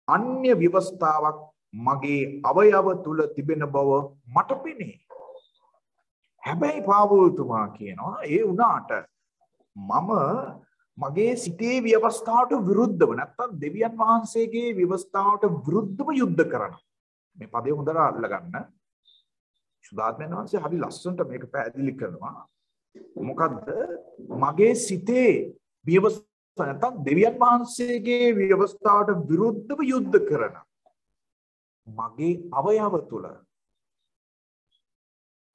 අන්‍ය ව්‍යවස්ථාවක් මගේ අවයව තුල තිබෙන බව මට පෙනේ. හැබැයි පාවුල්තුමා කියනවා ඒ වුණාට මම මගේ සිතේ ව්‍යවස්ථාවට විරුද්ධව නැත්තම් දෙවියන් වහන්සේගේ ව්‍යවස්ථාවට විරුද්ධව යුද්ධ කරනවා. මේ පදේ හොඳට අල්ලගන්න. සුදාත්මයන් වහන්සේ හරි ලස්සනට මේක පැහැදිලි කරනවා. මොකද්ද? මගේ සිතේ ව්‍යවස්ථාව නැත්තම් දෙවියන් වහන්සේගේ ව්‍යවස්ථාවට විරුද්ධව යුද්ධ කරන මගේ අවයව තුල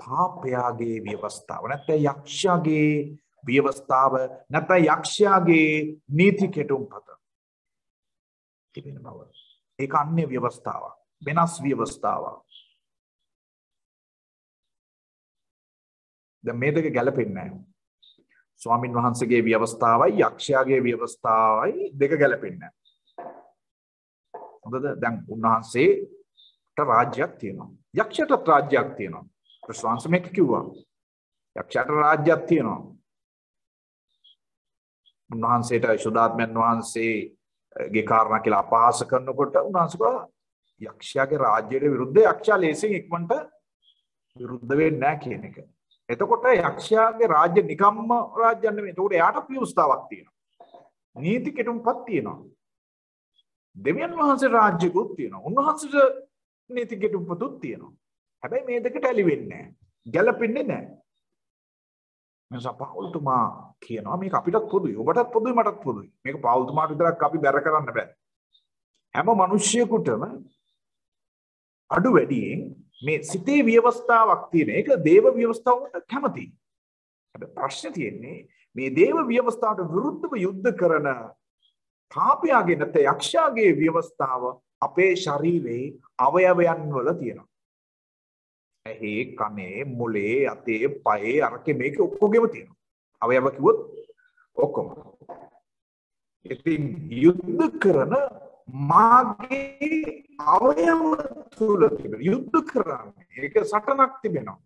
පාපයාගේ ව්‍යවස්ථාව නැත්නම් යක්ෂයාගේ ව්‍යවස්ථාව නැත්නම් යක්ෂයාගේ නීති කෙටුම්පත තිබෙන බව. ඒක අන්‍ය ව්‍යවස්ථාවක්. වෙනස් ව්‍යවස්ථාවක්. දැන් මේ දෙක ගැලපෙන්නේ නැහැ. ස්වාමින් වහන්සේගේ ව්‍යවස්ථාවයි යක්ෂයාගේ ව්‍යවස්ථාවයි දෙක ගැලපෙන්නේ නැහැ. හොඳද? දැන් උන්වහන්සේට රාජ්‍යයක් තියෙනවා. යක්ෂයාට රාජ්‍යයක් තියෙනවා. ප්‍රශ්වාස මේක කිව්වා. යක්ෂයාට රාජ්‍යයක් තියෙනවා. උන්වහන්සේට යශෝදාත්මයන් වහන්සේගේ කාරණා කියලා අපහාස කරනකොට උන්වහන්සේ යක්ෂයාගේ රාජ්‍යයට විරුද්ධ යක්ෂයා ලේසින් ඉක්මනට විරුද්ධ වෙන්නේ නැහැ කියන එක. එතකොට යක්ෂයාගේ රාජ්‍ය නිකම්ම රාජ්‍ය නෙමෙයි. එතකොට එයාට ව්‍යවස්ථාවක් තියෙනවා. නීති කෙටුම්පත් තියෙනවා. දෙවියන් වහන්සේ රාජ්‍යකුත් තියෙනවා. උන්වහන්සේට නීති කෙටුම්පතුත් තියෙනවා. හැබැයි මේ දෙකට ඇලි වෙන්නේ නැහැ. ගැළපෙන්නේ නැහැ. මම පාවුල්තුමා කියනවා මේක අපිටත් පොදුයි. ඔබටත් පොදුයි මටත් පොදුයි. මේක පාවුල්තුමාට විතරක් අපි බැර කරන්න බෑ. හැම මිනිසියෙකුටම අඩු වැඩියෙන් මේ සිතේ ව්‍යවස්ථාවක් තියෙන. ඒක දේව ව්‍යවස්ථාවට කැමතියි. හැබැයි ප්‍රශ්නේ තියෙන්නේ මේ දේව ව්‍යවස්ථාවට විරුද්ධව යුද්ධ කරන පාපයාගේ නැත්නම් යක්ෂයාගේ ව්‍යවස්ථාව අපේ ශරීරයේ අවයවයන් වල තියෙනවා. ඇහි, කනේ, මොලේ, අතේ, පයේ, අරකේ මේක ඔක්කොගෙම තියෙනවා. අවයව කිව්වොත් ඔක්කොම. ඉතින් යුද්ධ කරන මාගේ අවයව තුල තිබෙන යුද්ධ කරන්නේ ඒක සටනක් තිබෙනවා.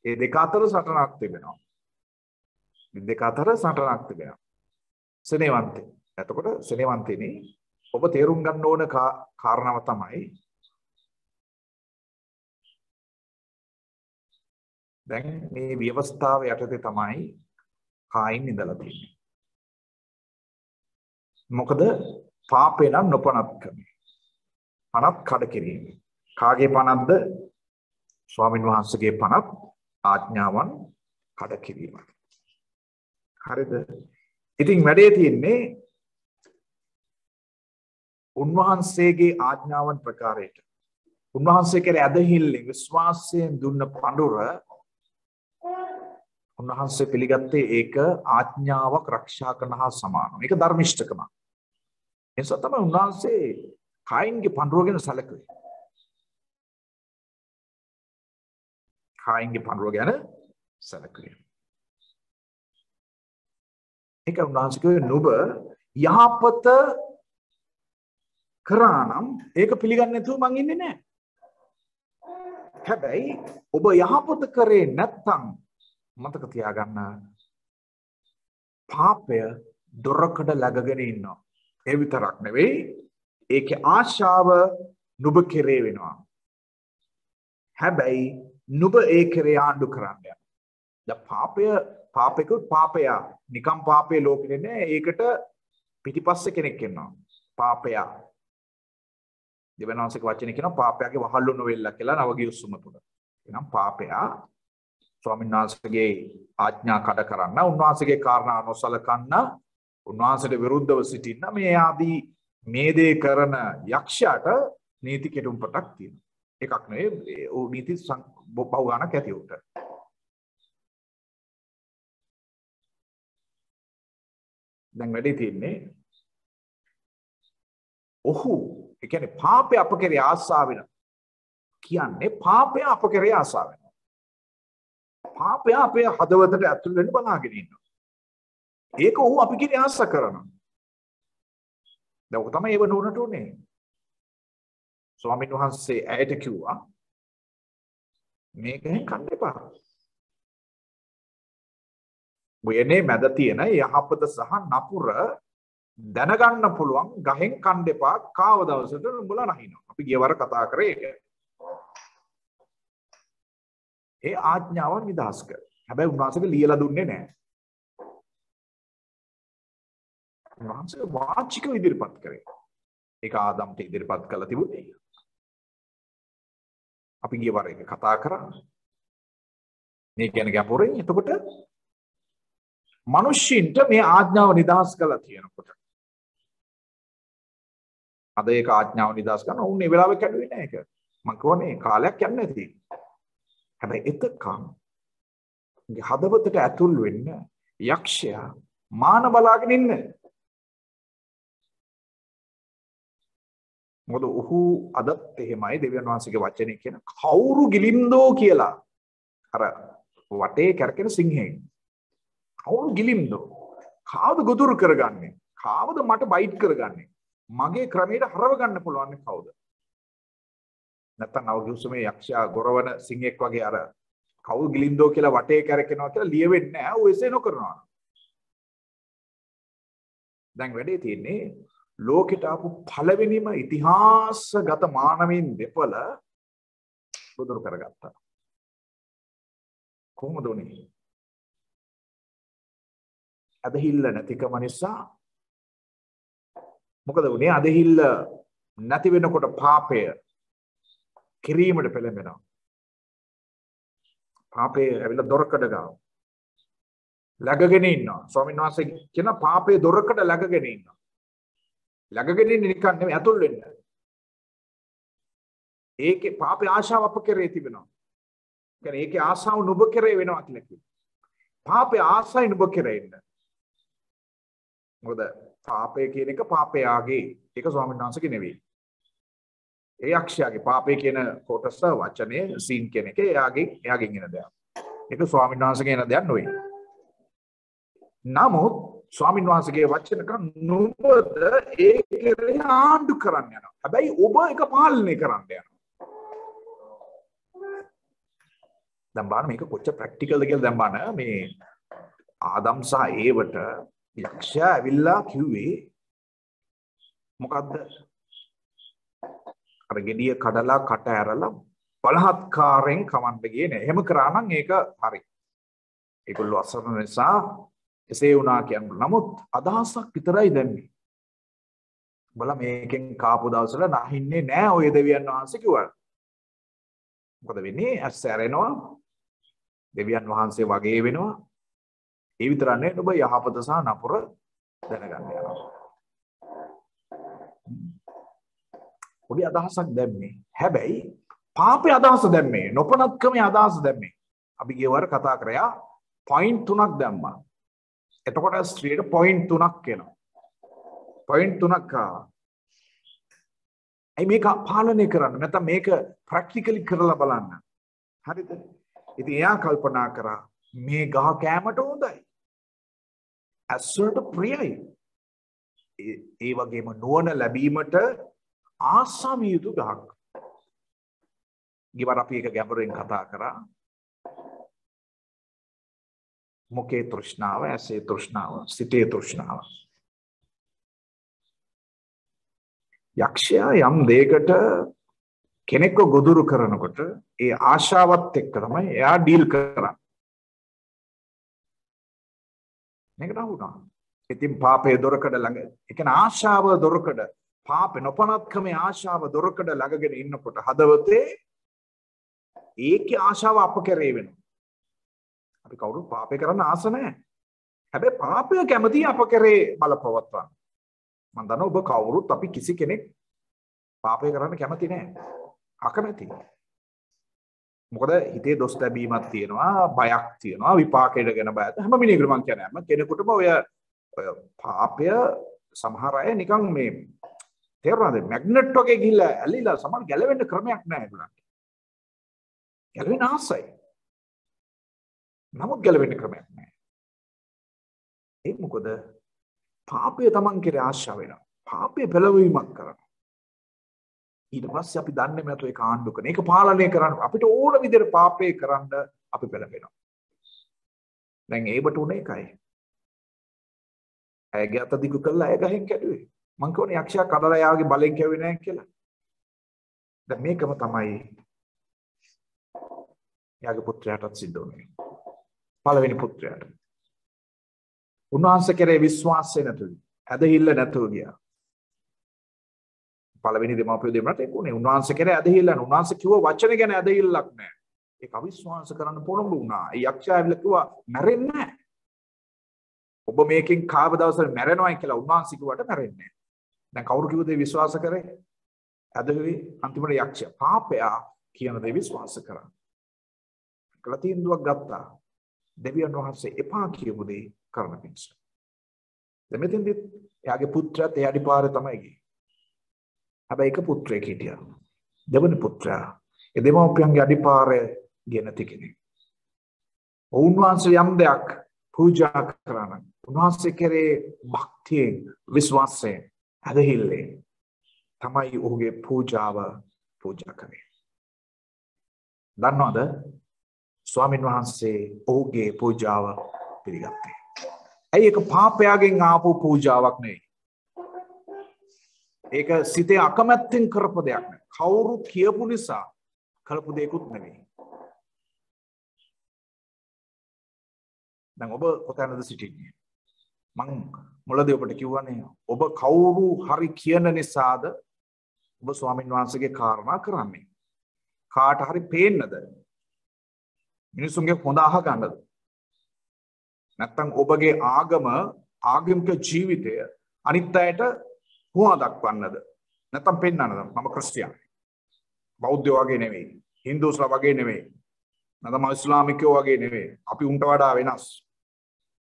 ඒ දෙක අතර සටනක් තිබෙනවා. දෙක අතර සටනක් තිබෙනවා. සෙනෙවන්තේ. එතකොට සෙනෙවන්තේනේ ඔබ තේරුම් ගන්න ඕන කාරණාව තමයි දැන් මේ ව්‍යවස්ථාව යටතේ තමයි කායින් ඉඳලා තියෙන්නේ. මොකද පාපේ නම් නොපනත්කම. පනත් කඩ කිරීම. කාගේ පනත්ද? ස්වාමින් වහන්සේගේ පනත් ආඥාවන් කඩ කිරීම. හරිද? ඉතින් වැඩේ තියෙන්නේ උන්වහන්සේගේ ආඥාවන් ප්‍රකාරයට. උන්වහන්සේ කෙරේ ඇදහිල්ලෙන් විශ්වාසයෙන් දුන්න පඬුර උන්වහන්සේ පිළිගත්තේ ඒක ආඥාවක් ආරක්ෂා කරන හා සමානයි. ඒක ධර්මිෂ්ඨකම. එනිසා තමයි උන්වහන්සේ කායින්ගේ පඬුර ගැන සැලකුවේ. කායින්ගේ පඬුර ගැන සැලකුවේ. ඒක උන්වහන්සේ කිව්වේ නුඹ යහපත කරා නම් ඒක පිළිගන්නේ නැතුව මං ඉන්නේ නැහැ. හැබැයි ඔබ යහපත කරේ නැත්නම් මතක තියාගන්න පාපය දොරකඩ läගගෙන ඉන්නවා. ඒ විතරක් නෙවෙයි ඒකේ ආශාව නුඹ කෙරේ වෙනවා. හැබැයි නුඹ ඒ කෙරේ ආණ්ඩු කරන්න යනවා. දැන් පාපෙකුත් පාපය නිකම් පාපේ ලෝකෙ නෑ. ඒකට පිටිපස්සේ කෙනෙක් ඉන්නවා. පාපය. දෙවනාංශික වචනේ කියනවා පාපයාගේ වහල්ලු නොවෙල්ලා කියලා නවගියුස්සුම තුන. එනම් පාපයා ස්වාමීන් වහන්සේගේ ආඥා කඩ කරන්න, උන්වහන්සේගේ කාරණා නොසලකන්න, උන්වහන්සේට විරුද්ධව සිටින්න මේ ආදී මේ දේ කරන යක්ෂයාට නීති කෙටුම්පතක් තියෙනවා. එකක් නෙවෙයි ਉਹ නීති බහුගානක් ඇති උට. දැන් වැඩි තියෙන්නේ ඔහු ඒ කියන්නේ පාපය අප කෙරේ ආශාව වෙන කියන්නේ පාපය අප කෙරේ ආශාව වෙනවා. පාපය අපේ හදවතට ඇතුල් වෙන්න බලාගෙන ඉන්නවා. ඒක ඔහු අපි කෙරේ ආශා කරනවා. දැන් ඔක තමයි ඒව නෝනට උනේ. ස්වාමීන් වහන්සේ ඇයට කිව්වා මේකෙන් කන්න එපා. ඔයනේ මැද තියෙන යහපත සහ නපුර දැනගන්න පුළුවන් ගහෙන් කන්න එපා කාව දවසට උඹලා නැහිනවා. අපි ගියවර කතා කරේ ඒක. ඒ ආඥාවන් නිදහස් කර. හැබැයි උන්වහන්සේට ලියලා දුන්නේ නැහැ. උන්වහන්සේ වාචිකව ඉදිරිපත් කරේ. ඒක ආදම්ට ඉදිරිපත් කළා තිබුණේ. අපි ගියවර ඒක කතා කරා. මේ කියන්නේ ගැඹුරින් එතකොට මිනිස්සුන්ට මේ ආඥාව නිදහස් කළා කියනකොට අද ඒක ආඥාව නිදහස් කරන උන් මේ වෙලාවෙ කැඩුවේ නැහැ ඒක. මම කියන්නේ කාලයක් යන්නේ නැති. හැබැයි එතකම් හදවතට ඇතුල් වෙන්න යක්ෂයා මාන බලාගෙන ඉන්න. මොකද ඔහු අදත් එහෙමයි දෙවියන් වහන්සේගේ වචනේ කියන කවුරු ගිලින්දෝ කියලා අර වටේ කැරකෙන සිංහෙන් කවුරු ගිලින්ද? කාවද ගොදුරු කරගන්නේ? කාවද මට බයිට් කරගන්නේ? මගේ ක්‍රමයට හරව ගන්න පුළුවන් කවුද? නැත්තම් අවුරුසුමේ යක්ෂයා ගොරවන සිංහෙක් වගේ අර කවුරු ගිලින්දෝ කියලා වටේ කැරකෙනවා කියලා ලියවෙන්නේ නැහැ. ඌ එසේ නොකරනවා. දැන් වැඩේ තියෙන්නේ ලෝකෙට ආපු පළවෙනිම ඉතිහාසගත මානවීන් දෙපළ ගොදුරු කරගත්තා. කොහොමද උනේ? අදහිල්ල නැතිකම නිසා. මොකද උනේ? අදහිල්ල නැති වෙනකොට පාපය කිරීමට පෙළඹෙනවා. පාපේ ඇවිල්ලා දොරකඩ ගාව. läගගෙන ඉන්නවා. ස්වාමීන් වහන්සේ කියන පාපේ දොරකඩ läගගෙන ඉන්නවා. läගගෙන ඉන්නේ නිකන් නෙමෙයි ඇතුල් වෙන්න. ඒකේ පාපේ ආශාව අප කෙරේ තිබෙනවා. කියන්නේ ඒකේ ආශාව නුඹ කෙරේ වෙනවා කියලා කියනවා. පාපේ ආශාවයි නුඹ කෙරේ ඉන්න. මොකද පාපය කියන එක පාපයාගේ. ඒක ස්වාමීන් වහන්සේගේ නෙවෙයි. ඒ යක්ෂයාගේ පාපය කියන කොටස වචනේ සීන් කියන එක එයාගෙන් එන දෙයක්. ඒක ස්වාමීන් වහන්සේගේ එන දෙයක් නෙවෙයි. නමුත් ස්වාමීන් වහන්සේගේ වචන කරන නුඹද ඒකේ ආණ්ඩු කරන්න යනවා. හැබැයි ඔබ ඒක පාලනය කරන්න යනවා. දැන් බලන්න මේක කොච්චර ප්‍රැක්ටිකල්ද කියලා දැන් බලන්න මේ ආදම් සහ ඒවට යක්ෂයා ඇවිල්ලා කිව්වේ මොකද්ද? අර ගෙඩිය කඩලා කට ඇරලා බලහත්කාරයෙන් කවන්න ගියේ නෑ. එහෙම කරා නම් ඒක හරි. ඒගොල්ලෝ අසරණ නිසා එසේ වුණා කියන්නේ. නමුත් අදහසක් විතරයි දැම්මේ. බල මේකෙන් කාපු දවසල නැහින්නේ නෑ ඔය දෙවියන් වහන්සේ කිව්වා. මොකද වෙන්නේ? ඇස් ඇරෙනවා. දෙවියන් වහන්සේ වගේ වෙනවා. ඒ විතරක් නෙවෙයි ඔබ යහපත සහ නපුර දැනගන්න යනවා. පොඩි අදහසක් දැම්මේ. හැබැයි පාපේ අදහස දැම්මේ. නොපනත්කමේ අදහස දැම්මේ. අපි ගිය වර කතා කරා පොයින්ට් 3ක් දැම්මා. එතකොට ස්ත්‍රියට පොයින්ට් 3ක් එනවා. පොයින්ට් 3ක් ආවා. මේක පාලනය කරන්න නැත්නම් මේක ප්‍රැක්ටිකලි කරලා බලන්න. හරිද? ඉතින් එයා කල්පනා කරා මේ ගහ කෑමට හොඳයි. ඇසට ප්‍රියයි. ඒ වගේම නුවණ ලැබීමට ආසා විය යුතු ගහක්. ඊවර අපි එක ගැඹුරින් කතා කරා. මොකේ තෘෂ්ණාව, ඇසේ තෘෂ්ණාව, සිතේ තෘෂ්ණාව. යක්ෂයා යම් දෙයකට කෙනෙක්ව ගොදුරු කරනකොට ඒ ආශාවත් එක්ක තමයි එයා ඩීල් කරන්නේ. මේක නහුණා. ඉතින් පාපේ දොරකඩ ළඟ, ඒ කියන්නේ ආශාව දොරකඩ, පාපේ නොපනත්කමේ ආශාව දොරකඩ ළඟගෙන ඉන්නකොට හදවතේ ඒකේ ආශාව අප කරේ වෙනවා. අපි කවුරුත් පාපේ කරන්න ආස නැහැ. හැබැයි පාපය කැමති අප කරේ බලපවත්වන්න. මම දන්නවා ඔබ කවුරුත් අපි කිසි කෙනෙක් පාපය කරන්න කැමති නැහැ. අකමැති. මොකද හිතේ දොස් ලැබීමක් තියෙනවා, බයක් තියෙනවා, විපාකයට ගැන බයත්. හැම මිනිහෙකුටම මම කියන්නේ හැම කෙනෙකුටම ඔය පාපය සමහර අය නිකන් මේ තේරුණාද? මැග්නට් වගේ ගිහිල්ලා ඇලිලා සමහර ගැලවෙන්න ක්‍රමයක් නැහැ ඒගොල්ලන්ට. ගැලවෙන්න ආසයි. නමුත් ගැලවෙන්න ක්‍රමයක් නැහැ. ඒක මොකද? පාපය තමන් කෙරේ ආශාව වෙනවා. පාපය පෙළවීමක් කරනවා. ඊට පස්සේ අපි දන්නේ නැතු ඒක ආණ්ඩු කරන. ඒක පාලනය කරන්න අපිට ඕන විදිහට පාපේ කරන්න අපි පෙළඹෙනවා. දැන් ඒකට උනේ එකයි. ඇයගේ අත දිගු කළා ඇය ගහෙන් කැඩුවේ. මං කියෝනේ යක්ෂයා කඩලා යාගේ බලෙන් කැවුවේ නැහැ කියලා. දැන් මේකම තමයි යාගේ පුත්‍රයාටත් සිද්ධ වුනේ. පළවෙනි පුත්‍රයාට. උන්වහන්සේ කෙරේ විශ්වාසය නැතුව, ඇදහිල්ල නැතුව ගියා. පළවෙනි දෙමාපියෝ දෙන්නට ඒක උනේ. උන්වහන්සේ කෙරේ ඇදහිල්ල නැහැ. උන්වහන්සේ කිව්ව වචන ගැන ඇදහිල්ලක් නැහැ. ඒක අවිශ්වාස කරන්න පොළඹ වුණා. ඒ යක්ෂයා ඇවිල්ලා කිව්වා මැරෙන්නේ නැහැ. ඔබ මේකෙන් කාව දවසට මැරෙනවයි කියලා උන්වහන්සේ කිව්වට මැරෙන්නේ නැහැ. දැන් කවුරු කිව්වද විශ්වාස කරේ? ඇදහිලි අන්තිමට යක්ෂයා පාපයා කියන දේ විශ්වාස කරා. කළ තීන්දුවක් ගත්තා. දෙවියන් වහන්සේ එපා කියපු දේ කරන පිණිස. දැන් මෙතෙන්දී එයාගේ පුත්‍රයාත් එයාගේ පාරේ තමයි ගියේ. හැබැයි එක පුත්‍රයෙක් හිටියා. දෙවනි පුත්‍රයා ඒ දෙමව්පියන්ගේ අඩිපාරේ ගිය නැති කෙනෙක්. ඔවුන් වහන්සේ යම් දෙයක් පූජා කරන උන්වහන්සේ කෙරේ භක්තියෙන් විශ්වාසයෙන් ඇදහිල්ලෙන් තමයි ඔහුගේ පූජාව පූජා කරේ. දන්නවද ස්වාමීන් වහන්සේ ඔහුගේ පූජාව පිළිගත්තේ? ඇයි ඒක පාපයාගෙන් ආපු පූජාවක් නෙවෙයි. ඒක සිතේ අකමැත්තෙන් කරපු දෙයක් නෙවෙයි. කවුරු කියපු නිසා කරපු දෙයක්ුත් නෙවෙයි. දැන් ඔබ කොතැනද සිටින්නේ? මං මුලදී ඔබට කිව්වනේ ඔබ කවුරු හරි කියන නිසාද ඔබ ස්වාමීන් වහන්සේගේ කාරණා කරන්නේ? කාට හරි පේන්නද? මිනිසුන්ගේ හොඳ අහ ගන්නද? නැත්නම් ඔබගේ ආගමික ජීවිතය අනිත් අයට හුවා දක්වන්නද? නැත්නම් පෙන්වන්නද? මම ක්‍රිස්තියානි. බෞද්ධයෝ වගේ නෙවෙයි. හින්දුස්ලා වගේ නෙවෙයි. නැත්නම් ඉස්ලාමිකයෝ වගේ නෙවෙයි. අපි උන්ට වඩා වෙනස්.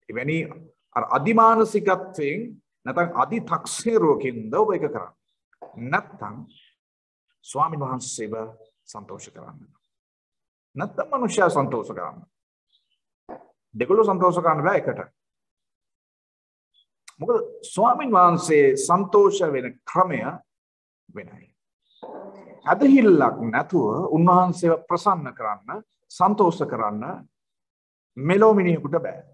එවැනි අර අදිමානසිකත්වයෙන් නැත්නම් අදි තක්සේරුවකින්ද ඔබ එක කරන්නේ. නැත්නම් ස්වාමීන් වහන්සේව සන්තෝෂ කරන්න. නැත්නම් මනුෂ්‍යයා සන්තෝෂ කරන්න. දෙකළු සන්තෝෂ කරන්න බෑ එකට. මොකද ස්වාමීන් වහන්සේ සන්තෝෂ වෙන ක්‍රමය වෙනයි. අදහිල්ලක් නැතුව උන්වහන්සේව ප්‍රසන්න කරන්න, සන්තෝෂ කරන්න මෙලෝ මිනිහෙකුට බෑ.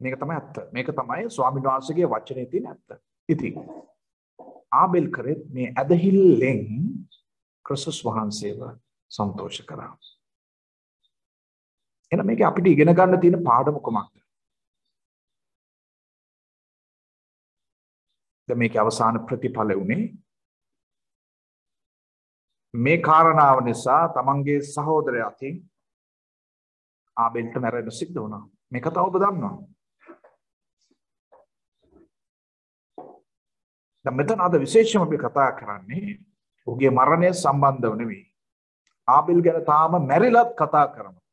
මේක තමයි ඇත්ත. මේක තමයි ස්වාමීන් වහන්සේගේ වචනේ තියෙන ඇත්ත. ඉතින් ආබෙල් කරේ මේ ඇදහිල්ලෙන් ක්‍රිස්තුස් වහන්සේව සන්තෝෂ කරා. එහෙනම් මේක අපිට ඉගෙන ගන්න තියෙන පාඩම කොමක්ද? දැන් මේකේ අවසාන ප්‍රතිඵල උනේ මේ කාරණාව නිසා තමන්ගේ සහෝදරය අතින් ආබෙල්ට මැරෙන්න සිද්ධ වුණා. මේක තව ඔබ දන්නවා. දැන් මෙතන අද විශේෂම අපි කතා කරන්නේ ඔහුගේ මරණය සම්බන්ධව නෙවෙයි. ආබෙල් ගැන තාම මැරිලත් කතා කරනවා.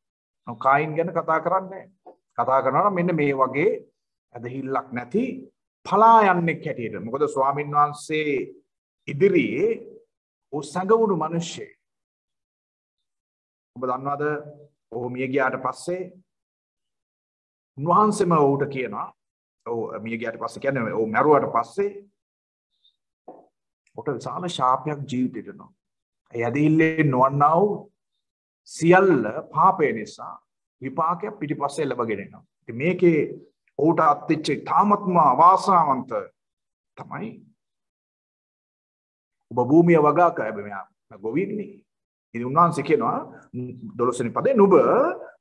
කායින් ගැන කතා කරන්නේ කතා කරනවා මෙන්න මේ වගේ ඇදහිල්ලක් නැති පලා යන්නේ කැටියට. මොකද ස්වාමීන් වහන්සේ ඉදිරියේ ඔහු සැඟවුණු මිනිස්සෙක්. ඔබ දන්නවද ඔහු මිය ගියාට පස්සේ උන්වහන්සේම ඔහුට කියනවා ඔහු මිය ගියාට පස්සේ කියන්නේ ඔහු මැරුවාට පස්සේ ඔහුට විශාල ශාපයක් ජීවිතේට එනවා. ඒ ඇදහිල්ලේ නොවන්නා වූ සියල්ල පාපය නිසා විපාකයක් පිටිපස්සේ ලැබගෙන එනවා. ඉතින් මේකේ ඔහුට අත්විච්ච තාමත්ම අවාසනාවන්ත තමයි ඔබ භූමිය වගා කැබෙමියා ගොවින්නේ. ඉතින් උන්වහන්සේ කියනවා 12 වෙනි පදේ නුඹ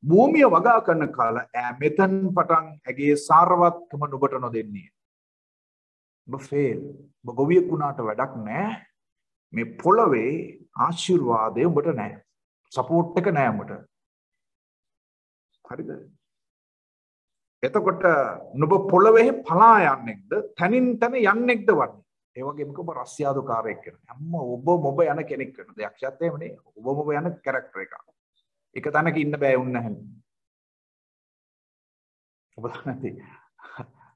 භූමිය වගා කරන කාල මෙතන් පටන් ඇගේ සාරවත්කම නුඹට නොදෙන්නේ. ඔබ ෆේල්. ඔබ ගොවියෙක් වුණාට වැඩක් නැහැ. මේ පොළවේ ආශිර්වාදය ඔබට නැහැ. සපෝට් එක නෑ උඹට. හරිද? එතකොට නුඹ පොළවේ පලා යන්නේක්ද තනින් තන යන්නේක්ද වන්නේ. ඒ වගේම ඔබ රස්යාදුකාරයෙක් වෙනවා. හැම ඔබ මොබ යන කෙනෙක් වෙනවා. දෙයක්ෂත් එහෙම නේ. ඔබ මොබ යන කැරක්ටර් එකක්. එක තැනක ඉන්න බෑ උන් නැහැ. ඔබ දන්නේ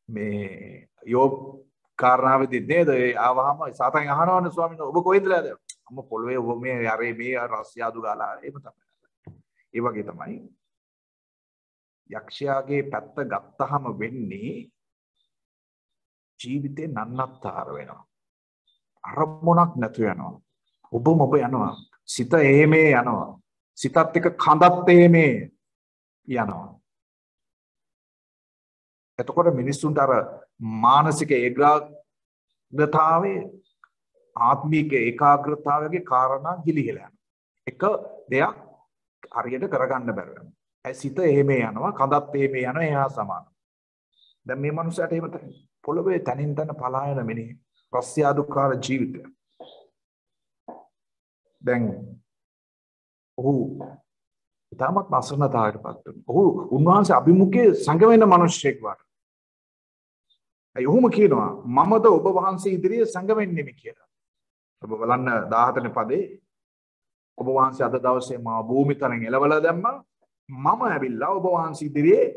මේ යෝබ් කාරණාවේදී නේද ආවහම සාතන් අහනවනේ ස්වාමීන් වහන්සේ ඔබ කොහෙන්දලාද? අම්ම පොළවේ ඔබ මේ යරේ මේ රස්යාදු ගාලා එහෙම තමයි. ඒ වගේ තමයි යක්ෂයාගේ පැත්ත ගත්තාම වෙන්නේ ජීවිතේ නන්නත්තර වෙනවා. අරමුණක් නැතු වෙනවා. ඔබ මොබ යනවා. සිත එහෙමේ යනවා. සිතත් එක්ක කඳත් එහෙමේ යනවා. එතකොට මිනිස්සුන්ට අර මානසික ඒකාග්‍රතාවයේ ආත්මික ඒකාග්‍රතාවයේ කාරණා ගිලිහිලා යනවා. එක දෙයක් හරියට කරගන්න බැරි වෙනවා. ඒ සිත එහෙමේ යනවා, කඳත් එහෙමේ යනවා, එහා සමානයි. දැන් මේ මනුස්සයාට එහෙම පොළවේ තනින් තන පලා යන මිනිහ රස්යාදුකාර ජීවිතය. දැන් ඔහු ඊටමත් අසරණතාවයටපත් වෙනවා. ඔහු උන්වහන්සේ අභිමුඛයේ සංගවෙන මිනිහෙක් වාට. ඒ ඔහුම කියනවා මමද ඔබ වහන්සේ ඉදිරියේ සංගවෙන්නේ කියලා. ඔබ බලන්න 17 වෙනි පදේ ඔබ වහන්සේ අද දවසේ මා භූමි තරන් එලවලා දැම්මා. මම ඇවිල්ලා ඔබ වහන්සේ ඉදිරියේ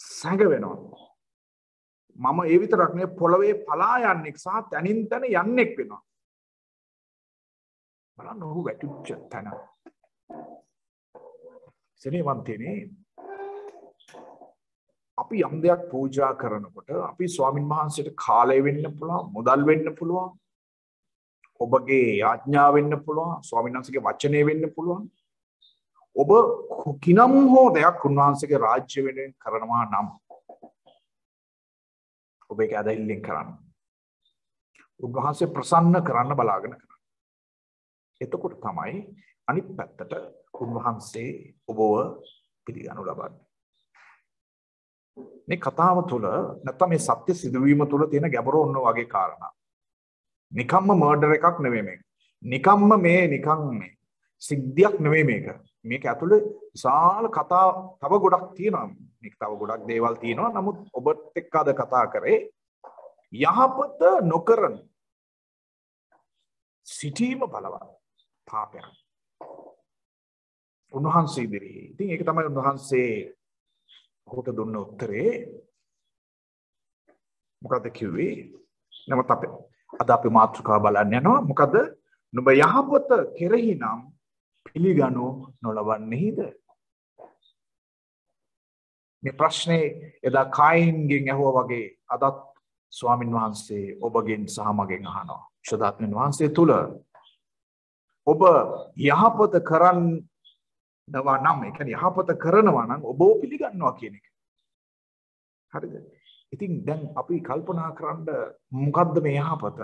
සංගවෙනවා. මම ඒ විතරක් නෙවෙයි පොළවේ පලා යන්නෙක් සහ තනින් තන යන්නෙක් වෙනවා. බලන්න ඔහු වැටිච්ච තැන. සෙනෙවන්තනේ අපි යම් දෙයක් පූජා කරනකොට අපි ස්වාමින් වහන්සේට කාලය වෙන්න පුළුවන්, මුදල් වෙන්න පුළුවන්, ඔබගේ ආඥා වෙන්න පුළුවන්, ස්වාමීන් වහන්සේගේ වචනය වෙන්න පුළුවන්. ඔබ කිනම් හෝ දෙයක් උන්වහන්සේගේ රාජ්‍ය වෙනුවෙන් කරනවා නම් ඔබ ඒක ඇදහිල්ලෙන් කරන්න. උන්වහන්සේ ප්‍රසන්න කරන්න බලාගෙන කරන්න. එතකොට තමයි අනිත් පැත්තට උන්වහන්සේ ඔබව පිළිගනු ලබන්නේ. මේ කතාව තුළ නැත්නම් මේ සත්‍ය සිදුවීම තුළ තියෙන ගැඹුර ඔන්න වගේ කාරණා. නිකම්ම මර්ඩර් එකක් නෙවෙයි මේක. නිකම්ම නිකන් සිද්ධියක් නෙවෙයි මේක. මේක ඇතුළේ විශාල කතා තව ගොඩක් තියෙනවා. මේක තව ගොඩක් දේවල් තියෙනවා. නමුත් ඔබත් එක්ක අද කතා කරේ යහපත නොකරන සිටීම බලවත් පාපයක්. උන්වහන්සේ ඉදිරියේ. ඉතින් ඒක තමයි උන්වහන්සේ ඔහුට දුන්න උත්තරේ. මොකද කිව්වේ? නමුත් අද අපි මාතෘකාව බලන්න යනවා. මොකද නුඹ යහපත කෙරෙහි නම් පිළිගනු නොලබන්නේද? මේ ප්‍රශ්නේ එදා කයින්ගෙන් ඇහුවා වගේ අදත් ස්වාමින් වහන්සේ ඔබගෙන් සහ මගෙන් අහනවා. ශුද්ධාත්මයන් වහන්සේ තුල ඔබ යහපත කරනවා නම්, ඒ කියන්නේ යහපත කරනවා නම් ඔබ පිළිගන්නවා කියන එක. හරිද? ඉතින් දැන් අපි කල්පනා කරන්න මොකද්ද මේ යහපත?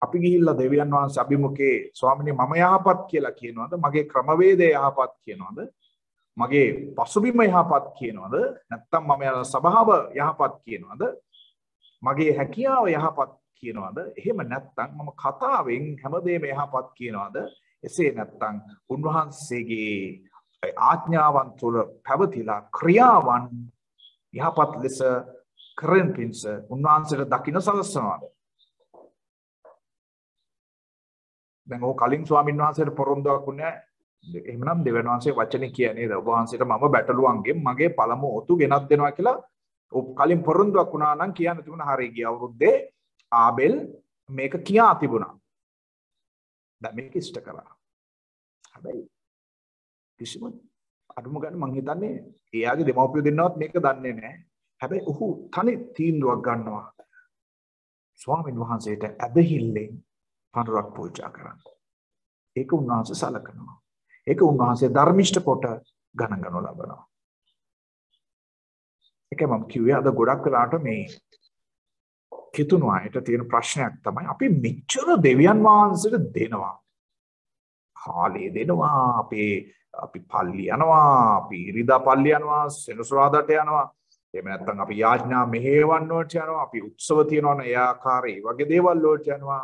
අපි ගිහිල්ලා දෙවියන් වහන්සේ අභිමුඛේ ස්වාමිනේ මම යහපත් කියලා කියනවද? මගේ ක්‍රමවේදය යහපත් කියනවද? මගේ පසුබිම යහපත් කියනවද? නැත්නම් මම යන සබාව යහපත් කියනවද? මගේ හැකියාව යහපත් කියනවද? එහෙම නැත්නම් මම කතාවෙන් හැමදේම යහපත් කියනවද? එසේ නැත්නම් උන්වහන්සේගේ ආඥාවන් තුළ පැවතිලා ක්‍රියාවන් යහපත් ලෙස කරන පිණිස උන්වහන්සේට දකින්න සලස්වනවාද? දැන් ඔය කලින් ස්වාමීන් වහන්සේට පොරොන්දුවක් වුණේ එහෙමනම් දෙවියන් වහන්සේ වචනේ කියන්නේ නේද? ඔබ වහන්සේට මම බැටළුවන්ගෙන් මගේ පළමු ඔතු ගෙනත් දෙනවා කියලා කලින් පොරොන්දුවක් වුණා නම් කියන්න තිබුණා. හරිය ගිය අවුරුද්දේ ආබෙල් මේක කියා තිබුණා. දැන් මේක ඉෂ්ට කරා. හැබැයි කිසිම අඩුම ගන්න මං හිතන්නේ එයාගේ දෙමව්පියෝ දෙන්නවත් මේක දන්නේ නැහැ. හැබැයි ඔහු තනි තීන්දුවක් ගන්නවා. ස්වාමීන් වහන්සේට ඇදහිල්ලෙන් පඬුරක් පූජා කරන්න. ඒක උන්වහන්සේ සලකනවා. ඒක උන්වහන්සේ ධර්මිෂ්ඨ කොට ගණන් ගන්නව ලබනවා. ඒක මම කිව්වේ අද ගොඩක් වෙලාට මේ කිතුණු අයට තියෙන ප්‍රශ්නයක් තමයි අපි මෙච්චර දෙවියන් වහන්සේට දෙනවා. කාලේ දෙනවා, අපි පල්ලි යනවා, අපි ඉරිදා පල්ලි යනවා, සෙනසුරාදාට යනවා. එහෙම නැත්නම් අපි යාඥා මෙහෙවන්න වලට යනවා, අපි උත්සව තියනවනේ ඒ ආකාරයේ වගේ දේවල් වලට යනවා.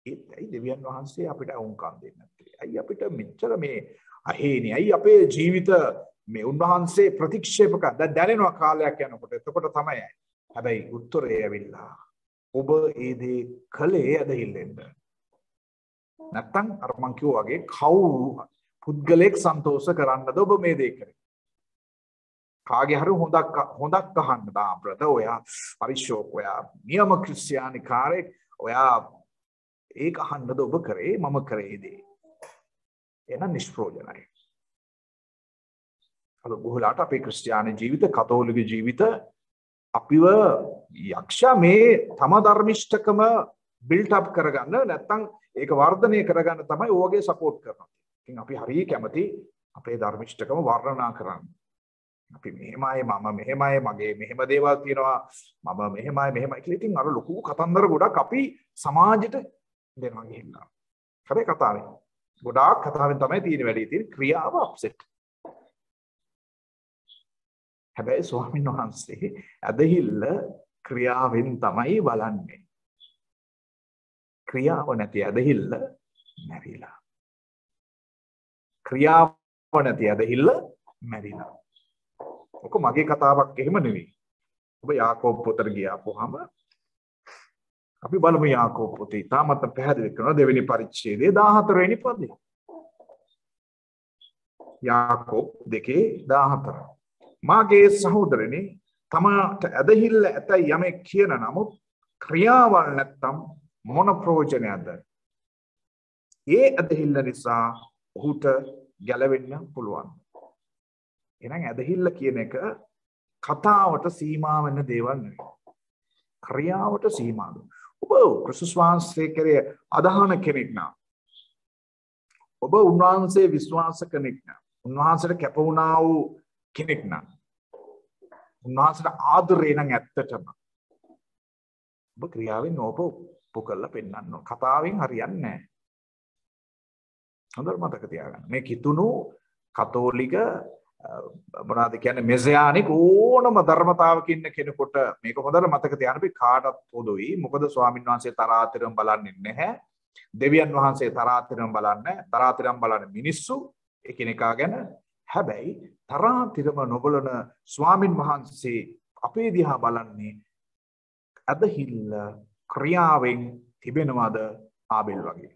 ඒයි දෙවියන් වහන්සේ අපිට වුන්කම් දෙන්නේ නැත්තේ. ඇයි අපිට මෙච්චර මේ අහේනේ? ඇයි අපේ ජීවිත මේ උන්වහන්සේ ප්‍රතික්ෂේප කරලා දැනෙනවා කාලයක් යනකොට. එතකොට තමයි. හැබැයි උත්තරය ඇවිල්ලා ඔබ ඒ දේ කලේ ඇදහිල්ලෙන්ද? නැත්තම් අර මං කිව්වා වගේ කවුරු පුද්ගලෙක් සන්තෝෂ කරන්නද ඔබ මේ දේ කරේ? කාගේ හරි හොඳක් අහන්න දා බ්‍රදර්, ඔයා පරිශෝක, ඔයා නියම ක්‍රිස්තියානි කාරෙක්, ඔයා ඒක අහන්නද ඔබ කරේ? මම කරේ දේ. එන නිෂ්ප්‍රයෝජනයි. අද බොහෝලාට අපේ ක්‍රිස්තියානි ජීවිත, කතෝලික ජීවිත අපිව යක්ෂා මේ තම ධර්මිෂ්ඨකම බිල්ට් අප් කරගන්න නැත්නම් ඒක වර්ධනය කරගන්න තමයි ඕවගේ සපෝට් කරනවා. ඉතින් අපි හරිය කැමති අපේ ධර්මිෂ්ඨකම වර්ණනා කරන්න. අපි මෙහෙමයි, මම මෙහෙමයි, මගේ මෙහෙම දේවල් තියෙනවා, මම මෙහෙමයි කියලා. ඉතින් අර ලොකු කතන්දර ගොඩක් අපි සමාජයට දෙනවා ගිහිල්ලා. හැබැයි කතාවේ ගොඩාක් කතාවෙන් තමයි තියෙන වැඩි තියෙන ක්‍රියාව අප්සෙට්. හැබැයි ස්වාමීන් වහන්සේ ඇදහිල්ල ක්‍රියාවෙන් තමයි බලන්නේ. ක්‍රියාව නැති ඇදහිල්ල මැරිලා. ක්‍රියාව නැති ඇදහිල්ල මැරිලා. ඔක මගේ කතාවක් එහෙම නෙවෙයි. ඔබ යාකෝබ් පොතට ගියාපුවාම අපි බලමු යාකෝබ් පොතේ තාමත් පැහැදිලි කරන දෙවෙනි පරිච්ඡේදයේ 14 වෙනි පදේ. යාකෝබ් 2:14. මාගේ සහෝදරනි, තමාට ඇදහිල්ල ඇතයි යමෙක් කියන නමුත් ක්‍රියාවල් නැත්තම් මොන ප්‍රයෝජනයක්ද? ඒ ඇදහිල්ල නිසා ඔහුට ගැලවෙන්න පුළුවන්. එහෙනම් ඇදහිල්ල කියන එක කතාවට සීමා වෙන දේවල් නෙවෙයි. ක්‍රියාවට සීමා දුන්න. ඔබ ක්‍රිස්තුස් වහන්සේ කෙරේ අදහන කෙනෙක් නම් ඔබ උන්වහන්සේ විශ්වාස කෙනෙක් නම් උන්වහන්සේට කැප වුණා වූ කෙනෙක් නම් උන්වහන්සේට ආදරේ නම් ඇත්තටම ඔබ ක්‍රියාවෙන් ඔබ පොකල්ලා පෙන්වන්න ඕන. කතාවෙන් හරියන්නේ නැහැ. හොඳට මතක තියාගන්න. මේ කිතුණු කතෝලික මොනවද කියන්නේ මෙසියානික ඕනම ධර්මතාවක ඉන්න කෙනෙකුට මේක හොඳට මතක තියාගන්න අපි කාටත් පොදුයි. මොකද ස්වාමීන් වහන්සේ තරාතිරම බලන්නේ නැහැ. දෙවියන් වහන්සේ තරාතිරම බලන්නේ. තරාතිරම බලන්නේ මිනිස්සු එකිනෙකා ගැන. හැබැයි තරාතිරම නොබලන ස්වාමීන් වහන්සේ අපේ දිහා බලන්නේ අදහිල්ල ක්‍රියාවෙන් තිබෙනවද ආබෙල් වගේ.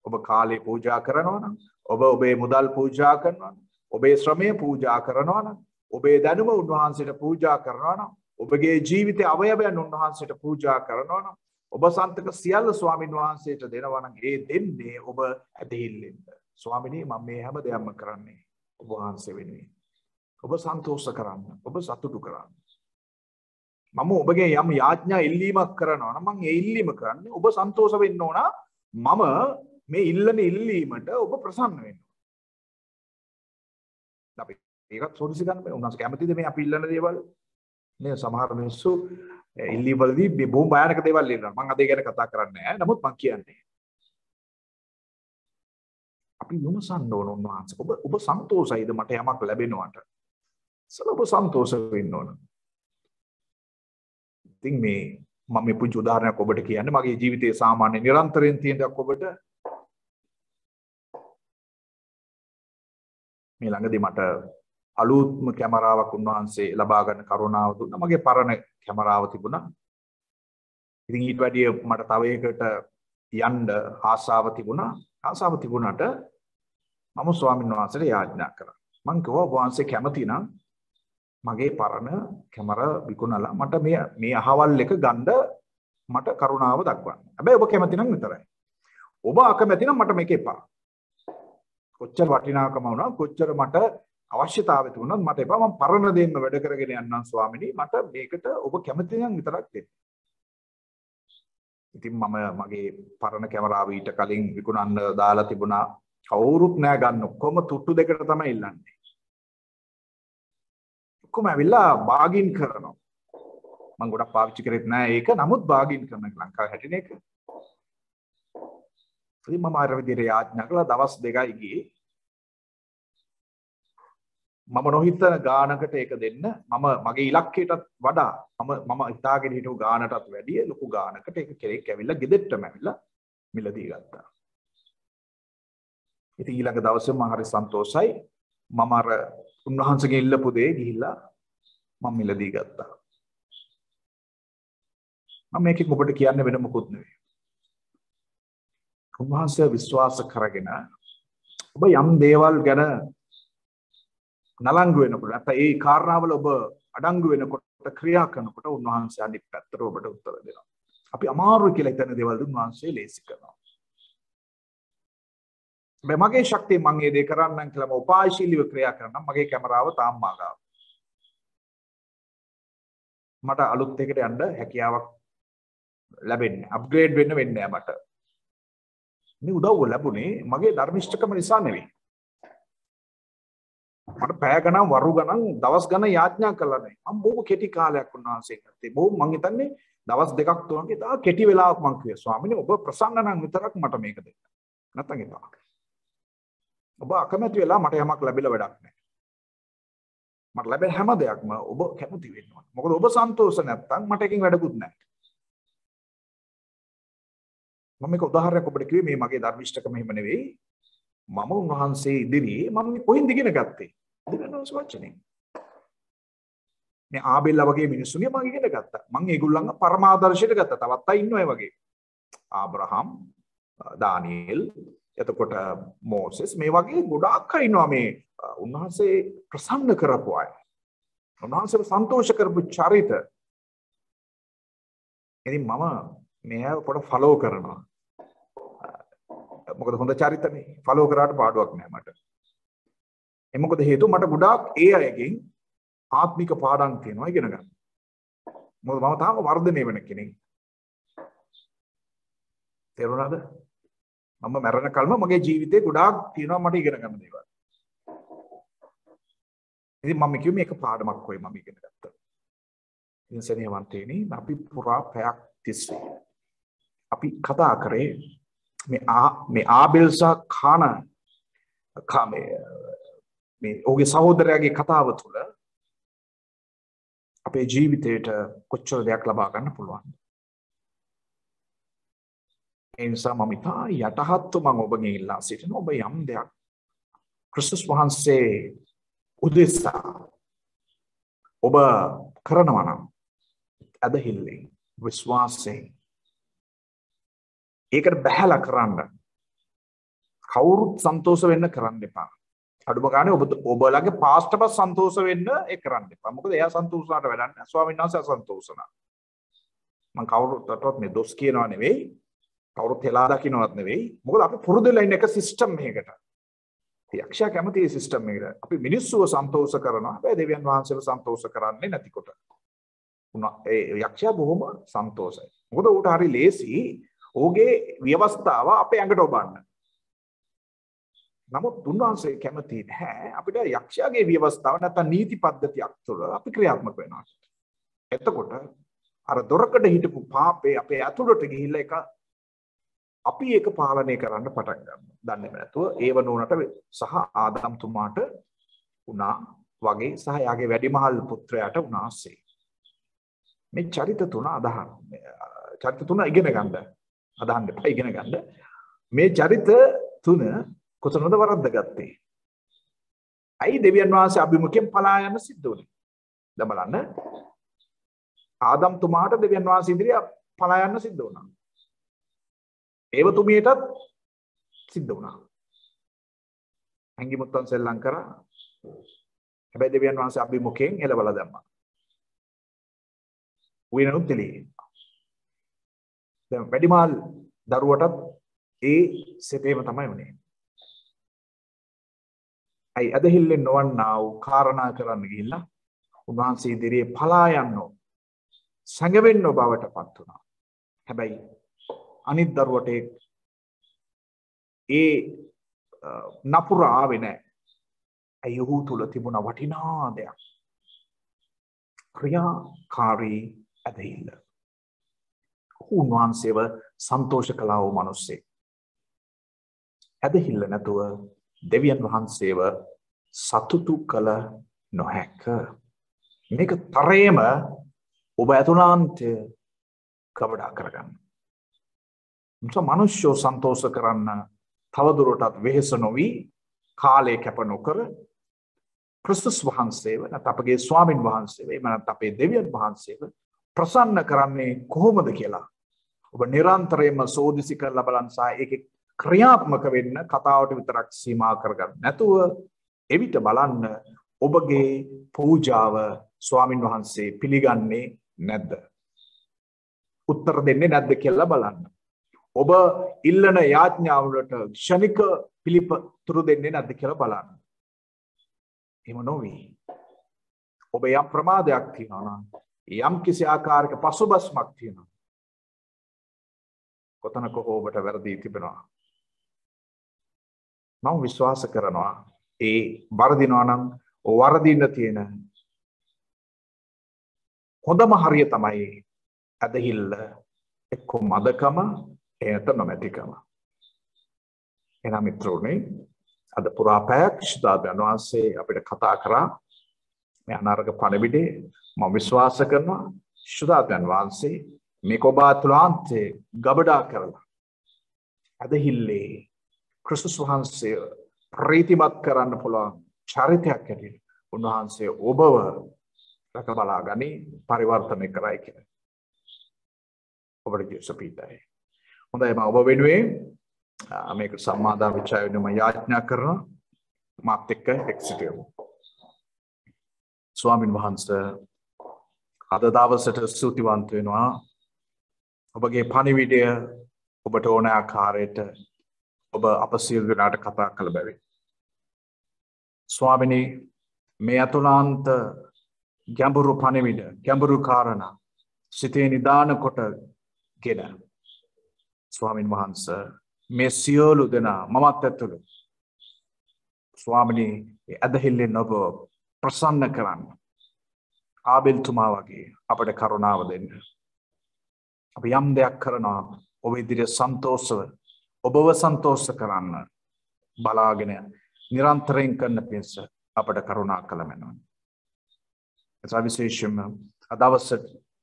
ඔබ කාලේ පූජා කරනවා නම් ඔබ ඔබේ මුදල් පූජා කරනවා නම් ඔබේ ශ්‍රමය පූජා කරනවා නම් ඔබේ දැනුම උන්වහන්සේට පූජා කරනවා නම් ඔබගේ ජීවිතයේ අවයවයන් උන්වහන්සේට පූජා කරනවා නම් ඔබ සන්තක සියල්ල ස්වාමින් වහන්සේට දෙනවා නම් ඒ දෙන්නේ ඔබ ඇදහිල්ලෙන්ද. ස්වාමිනේ මම මේ හැම දෙයක්ම කරන්නේ ඔබ වහන්සේ වෙනුවෙන්. ඔබ සන්තෝෂ කරන්න, ඔබ සතුටු කරන්න. මම ඔබගේ යම් යාඥා ඉල්ලීමක් කරනවා නම් මම ඒ ඉල්ලීම කරන්නේ ඔබ සන්තෝෂ වෙන්න ඕන. මම මේ ඉල්ලන ඉල්ලීමට ඔබ ප්‍රසන්න වෙන්න. අපි ඒකත් සෝදිසි ගන්න බෑ. උන්වහන්සේ කැමතිද මේ අපි ඉල්ලන දේවල්? නේ සමහර මිනිස්සු ඉල්ලීවලදී මේ බොහොම භයානක දේවල් ඉල්ලනවා. මම අද ඒ ගැන කතා කරන්නේ නැහැ. නමුත් මම කියන්නේ අපි විමසන්න ඕන උන්වහන්සේ. ඔබ සන්තෝෂයිද මට යමක් ලැබෙනවට? ඔබ සන්තෝෂ වෙන්න ඕන. ඉතින් මේ මම මේ පුංචි උදාහරණයක් ඔබට කියන්නේ මගේ ජීවිතයේ සාමාන්‍ය නිරන්තරයෙන් තියෙන දක් ඔබට මේ ළඟදී මට අලුත්ම කැමරාවක් උන්වහන්සේ ලබා ගන්න කරුණාව දුන්නා. මගේ පරණ කැමරාව තිබුණා. ඉතින් ඊට වැඩිය මට තව එකකට යන්න ආසාව තිබුණා. ආසාව තිබුණාට මම ස්වාමීන් වහන්සේට යාඥා කරා. මං කිව්වා ඔබ වහන්සේ කැමති නම් මගේ පරණ කැමරා විකුණලා මට මේ අහවල් එක ගන්න මට කරුණාව දක්වන්න. හැබැයි ඔබ කැමති නම් විතරයි. ඔබ අකමැති නම් මට මේක එපා. කොච්චර වටිනාකම වුණා කොච්චර මට අවශ්‍යතාවය තිබුණත් මට එපා. මම පරණ දෙන්න වැඩ කරගෙන යන්නම් ස්වාමිනී. මට මේකට ඔබ කැමති නම් විතරක් දෙන්න. ඉතින් මම මගේ පරණ කැමරාව ඊට කලින් විකුණන්න දාලා තිබුණා. කවුරුත් නෑ ගන්න. ඔක්කොම තුට්ටු දෙකට තමයි ඉල්ලන්නේ. ඔක්කොම ඇවිල්ලා බාගින් කරනවා. මම ගොඩක් පාවිච්චි කරෙත් නෑ ඒක. නමුත් බාගින් කරන ලංකාවේ හැටින එක. ඉතින් මම අර විදිහට යාඥා කළා දවස් 2යි ගියේ. මම නොහිතන ගානකට ඒක දෙන්න මගේ ඉලක්කයටත් වඩා මම හිතාගෙන හිටපු ගානටත් වැඩිය ලොකු ගානකට ඒක කෙනෙක් ඇවිල්ලා ගෙදෙට්ටම ඇවිල්ලා මිලදී ගත්තා. ඉතින් ඊළඟ දවසේ මම හරි සන්තෝෂයි. මම අර උන්වහන්සේගෙන් ඉල්ලපු දේ ගිහිල්ලා මම මිලදී ගත්තා. මම මේකෙන් ඔබට කියන්න වෙන මොකුත් නෙවෙයි. උන්වහන්සේ විශ්වාස කරගෙන ඔබ යම් දේවල් ගැන නලංගු වෙනකොට නැත්නම් ඒ කාරණාවල ඔබ අඩංගු වෙනකොට ක්‍රියා කරනකොට උන්වහන්සේ අනිත් පැත්තට ඔබට උත්තර දෙනවා. අපි අමාරුයි කියලා හිතන දේවල් උන්වහන්සේ ලේසි කරනවා. මගේ ශක්තිය මම මේ දේ කරන්නම් කියලා මම උපායශීලීව ක්‍රියා කරනම් මගේ කැමරාව තාම මාගාව. මට අලුත් එකකට යන්න හැකියාවක් ලැබෙන්නේ අප්ග්‍රේඩ් වෙන්න වෙන්නේ නැහැ මට. මේ උදව්ව ලැබුණේ මගේ ධර්මිෂ්ඨකම නිසා නෙවෙයි. මට පැය ගණන් වරු ගණන් දවස් ගණන් යාඥා කළා නේ. මම බොහොම කෙටි කාලයක් උන්වහන්සේ කරතේ. බොහොම මං හිතන්නේ දවස් 2ක් 3ක් ඉතා කෙටි වෙලාවක් මං කිව්වා ස්වාමීනි ඔබ ප්‍රසන්න නම් විතරක් මට මේක දෙන්න. නැත්නම් එපා. ඔබ අකමැති වෙලා මට යමක් ලැබිලා වැඩක් නැහැ. මට ලැබෙන හැම දෙයක්ම ඔබ කැමති වෙන්න ඕන. මොකද ඔබ සන්තෝෂ නැත්නම් මට එකකින් වැඩකුත් නැහැ. මම මේක උදාහරණයක් ඔබට කිව්වේ මේ මගේ ධර්මිෂ්ඨකම එහෙම නෙවෙයි. මම උන්වහන්සේ ඉදිරියේ මම කොහෙන්ද ඉගෙන ගත්තේ? දෙවියන්වහන්සේ වචනේ. මේ ආබෙල්ලා වගේ මිනිස්සුන්ගේ මම ඉගෙන ගත්තා. මම ඒගොල්ලන්ගේ පරමාදර්ශයට ගත්තා. තවත් අය ඉන්නවා ඒ වගේ. ආබ්‍රහම්, දානියෙල්, එතකොට මෝසෙස් මේ වගේ ගොඩාක් අය ඉන්නවා මේ උන්වහන්සේ ප්‍රසන්න කරපු අය. උන්වහන්සේ සන්තෝෂ කරපු චරිත. ඉතින් මම මේ පොඩ ෆලෝ කරනවා. මොකද හොඳ චරිතනේ. ෆලෝ කරාට පාඩුවක් නෑ මට. ඒ මොකද හේතුව මට ගොඩාක් ඒ අයගෙන් ආත්මික පාඩම් තියෙනවා ඉගෙන ගන්න. මොකද මම තාම වර්ධනය වෙන කෙනෙක්. තේරුණාද? මම මරණ කල්ම මගේ ජීවිතේ ගොඩාක් තියෙනවා මට ඉගෙන ගන්න දේවල්. ඉතින් මම කිව්වේ මේක පාඩමක් කොයි මම ඉගෙන ගත්තා. ඉතින් සෙනෙහවන්තේනි අපි පුරා පැයක් තිස්සේ අපි කතා කරේ මේ ආබෙල් සහ කාන මේ ඔහුගේ සහෝදරයාගේ කතාව තුළ අපේ ජීවිතයට කොච්චර දෙයක් ලබා ගන්න පුළුවන්. ඒ නිසා මම ඉතා යටහත්ව මම ඔබගෙන් ඉල්ලා සිටින ඔබ යම් දෙයක් ක්‍රිස්තුස් වහන්සේ උදෙසා ඔබ කරනවා නම් ඇදහිල්ලෙන් විශ්වාසයෙන් ඒකට බැහැලා කරන්න කවුරුත් සන්තෝෂ වෙන්න කරන්න එපා. අඩුම ගානේ ඔබලගේ පාස්ටර්පස් සන්තෝෂ වෙන්න ඒ කරන්න එපා. මොකද එයා සන්තෝෂ වුණාට වැඩක් නැහැ. ස්වාමීන් වහන්සේ අසන්තෝෂ වුණා. මම කවුරුටවත් මේ දොස් කියනවා නෙවෙයි. කවුරුත් හෙලා දකින්නවත් නෙවෙයි. මොකද අපි පුරුදු වෙලා ඉන්න එක සිස්ටම් එකකට. යක්ෂයා කැමති ඒ සිස්ටම් එකට. අපි මිනිස්සුව සන්තෝෂ කරනවා. හැබැයි දෙවියන් වහන්සේව සන්තෝෂ කරන්නේ නැතිකොට. ඒ යක්ෂයා බොහොම සන්තෝෂයි. මොකද ඌට හරි ලේසි ඔහුගේ ව්‍යවස්ථාව අපේ ඇඟට ඔබන්න. නමුත් උන්වහන්සේ කැමති නැහැ අපිට යක්ෂයාගේ ව්‍යවස්ථාව නැත්නම් නීති පද්ධතියක් තුළ අපි ක්‍රියාත්මක වෙනවා. එතකොට අර දොරකඩ හිටපු පාපේ අපේ ඇතුළට ගිහිල්ලා එක අපි ඒක පාලනය කරන්න පටන් ගන්නවා. දන්නේ නැතුව ඒව නෝනට සහ ආදම් තුමාට වුණා වගේ සහ යාගේ වැඩිමහල් පුත්‍රයාට වුණාසේ. මේ චරිත තුන ඉගෙන ගන්න. අදහන්න එපා ඉගෙන ගන්න. මේ චරිත තුන කොතනද වරද්දගත්තේ? ඇයි දෙවියන් වහන්සේ අභිමුඛයෙන් පලා යන්න සිද්ධ වුනේ? දැන් බලන්න. ආදම් තුමාට දෙවියන් වහන්සේ ඉදිරිය පලා යන්න සිද්ධ වුණා. ඒව තුමියටත් සිද්ධ වුණා. ඇඟිමුත්තන් සෙල්ලම් කරා. හැබැයි දෙවියන් වහන්සේ අභිමුඛයෙන් එළවලා දැම්මා. උයනොත් දෙලියේ. දැන් වැඩිමහල් දරුවටත් ඒ සෙපේම තමයි වුනේ. අයි අදහිල්ලෙන් නොවන්නා වූ කාරණා කරන්න ගිහිල්ලා උන්වහන්සේ ඉදිරියේ පලා යන්නෝ සංගවෙන්නෝ බවට පත් වුණා. හැබැයි අනිත් දරුවට ඒ නපුර ආවේ නැහැ. ඇයි ඔහු තුල තිබුණ වටිනා දෙයක්. ක්‍රියාකාරී ඇදහිල්ල. උන්වහන්සේව සන්තෝෂ කළා වූ මිනිස්සෙක්. ඇදහිල්ල නැතුව දෙවියන් වහන්සේව සතුටු කළ නොහැක. මේක තරයේම ඔබ ඇතුළාන්තය කවඩා කරගන්න. මනුෂ්‍යෝ සන්තෝෂ කරන්න තවදුරටත් වෙහෙස නොවි කාලය කැප නොකර ක්‍රිස්තුස් වහන්සේව නැත්නම් අපගේ ස්වාමින් වහන්සේව එහෙම නැත්නම් අපේ දෙවියන් වහන්සේව ප්‍රසන්න කරන්නේ කොහොමද කියලා ඔබ නිරන්තරයෙන්ම සෝදිසි කරලා බලන්න සහ ඒකේ ක්‍රියාත්මක වෙන්න කතාවට විතරක් සීමා කරගන්න නැතුව එවිට බලන්න ඔබගේ පූජාව ස්වාමින් වහන්සේ පිළිගන්නේ නැද්ද? උත්තර දෙන්නේ නැද්ද කියලා බලන්න. ඔබ ඉල්ලන යාඥාවලට ක්ෂණික පිළිතුරු දෙන්නේ නැද්ද කියලා බලන්න. එහෙම නොවේ. ඔබ යම් ප්‍රමාදයක් තියනවා නම් යම් කිසි ආකාරයක පසුබස්මක් තියෙනවා. කොතනක ඔබට වැරදි තිබෙනවා. මම විශ්වාස කරනවා ඒ වරදිනවා නම් වරදින්න තියෙන හොඳම හරිය තමයි ඇදහිල්ල එක්ක මදකම එහෙත නොමැතිකම. එනම් මිත්‍රෝනේ අද පුරා පැයක් ශුද්ධාභ්‍යන් වහන්සේ අපිට කතා කරා මේ අනාරක පණිවිඩේ. මම විශ්වාස කරනවා ශුද්ධාභ්‍යන් වහන්සේ මේක ඔබ අතුලාන්තේ ගබඩා කරලා ඇදහිල්ලේ ක්‍රිස්තුස් වහන්සේ ප්‍රීතිමත් කරන්න පුළුවන් චරිතයක් ඇටියට උන්වහන්සේ ඔබව රැක බලා ගනි පරිවර්තනය කරයි කියලා. ඔබට ජීසපීතයි. හොඳයි මම ඔබ වෙනුවෙන් මේක සම්මාදා විචාර වෙනුම යාඥා කරනවා මාත් එක්ක එක්සිට් වෙමු. ස්වාමින් වහන්සේ අද දවසට ස්තුතිවන්ත වෙනවා. ඔබගේ පණිවිඩය ඔබට ඕන ආකාරයට ඔබ අප සියලු දෙනාට කතා කළ බැවින් ස්වාමිනී මේ අතුලාන්ත ගැඹුරු පණිවිඩ ගැඹුරු කාරණා සිතේ නිදාන කොටගෙන ස්වාමින් වහන්සේ මේ සියලු දෙනා මමත් ඇතුළු ස්වාමිනී ඇදහිල්ලෙන් ඔබ ප්‍රසන්න කරන්න ආබෙල්තුමා වගේ අපට කරුණාව දෙන්න. අපි යම් දෙයක් කරනවා ඔබ ඉදිරියේ සන්තෝෂව ඔබව සන්තෝෂ කරන්න බලාගෙන නිරන්තරයෙන් කරන පිණිස අපට කරුණා කළමෙනවා. ඒ විශේෂයෙන්ම අදවස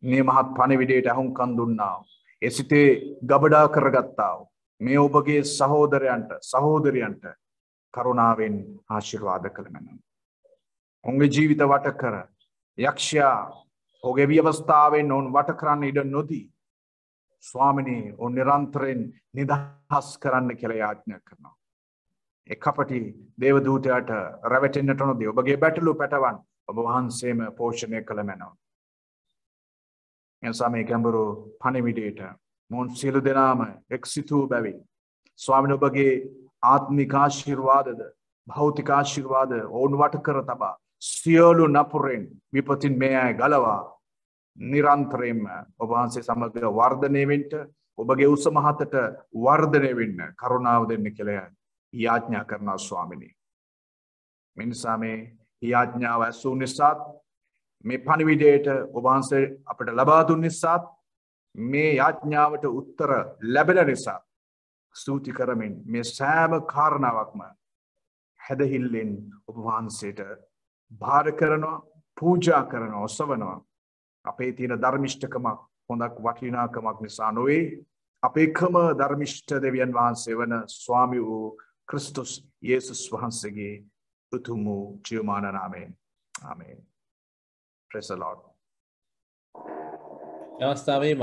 මේ මහත් පණිවිඩයට අහුම්කන් දුන්නා. ඒ සිතේ ගබඩා කරගත්තා මේ ඔබගේ සහෝදරයන්ට කරුණාවෙන් ආශිර්වාද කළමෙනවා. ඔවුන්ගේ ජීවිත වට කර යක්ෂයා ඔහුගේ ව්‍යවස්ථාවෙන් ඔවුන් වට කරන්න ඉඩ නොදී ස්වාමිනී ඔවුන් නිරන්තරයෙන් නිදහස් කරන්න කියලා යාඥා කරනවා. ඒ කපටි දේවදූතයාට රැවටෙන්නට නොදී ඔබගේ බැටළු පැටවන් ඔබ වහන්සේම පෝෂණය කළ මැනව. එනිසා මේ ගැඹුරු පණිවිඩයට මොවුන් සියලු දෙනාම එක්සිතූ බැවින් ස්වාමිනී ඔබගේ ආත්මික ආශිර්වාදද භෞතික ආශිර්වාද ඔවුන් වට කර තබා සියලු නපුරෙන් විපතින් මේ අය ගලවා නිරන්තරයෙන්ම ඔබ වහන්සේ සමග වර්ධනය වෙන්න ඔබගේ උස මහතට වර්ධනය වෙන්න කරුණාව දෙන්න කියලා යාඥා කරනවා ස්වාමිනී. මේ නිසා මේ යාඥාව ඇසූ නිසාත් මේ පණිවිඩයට ඔබ වහන්සේ අපට ලබා දුන් නිසාත් මේ යාඥාවට උත්තර ලැබෙන නිසා ස්තුති කරමින් මේ සෑම කාරණාවක්ම හැදහිල්ලෙන් ඔබ වහන්සේට භාර කරනවා පූජා කරනවා ඔසවනවා. අපේ තියෙන ධර්මිෂ්ඨකමක් හොඳක් වටිනාකමක් නිසා නොවේ අපේ එකම ධර්මිෂ්ඨ දෙවියන් වහන්සේ වන ස්වාමී වූ ක්‍රිස්තුස් යේසුස් වහන්සේගේ උතුම් වූ ජීවමාන නාමයෙන් ආමේන්. Praise the Lord. අවස්ථාවේ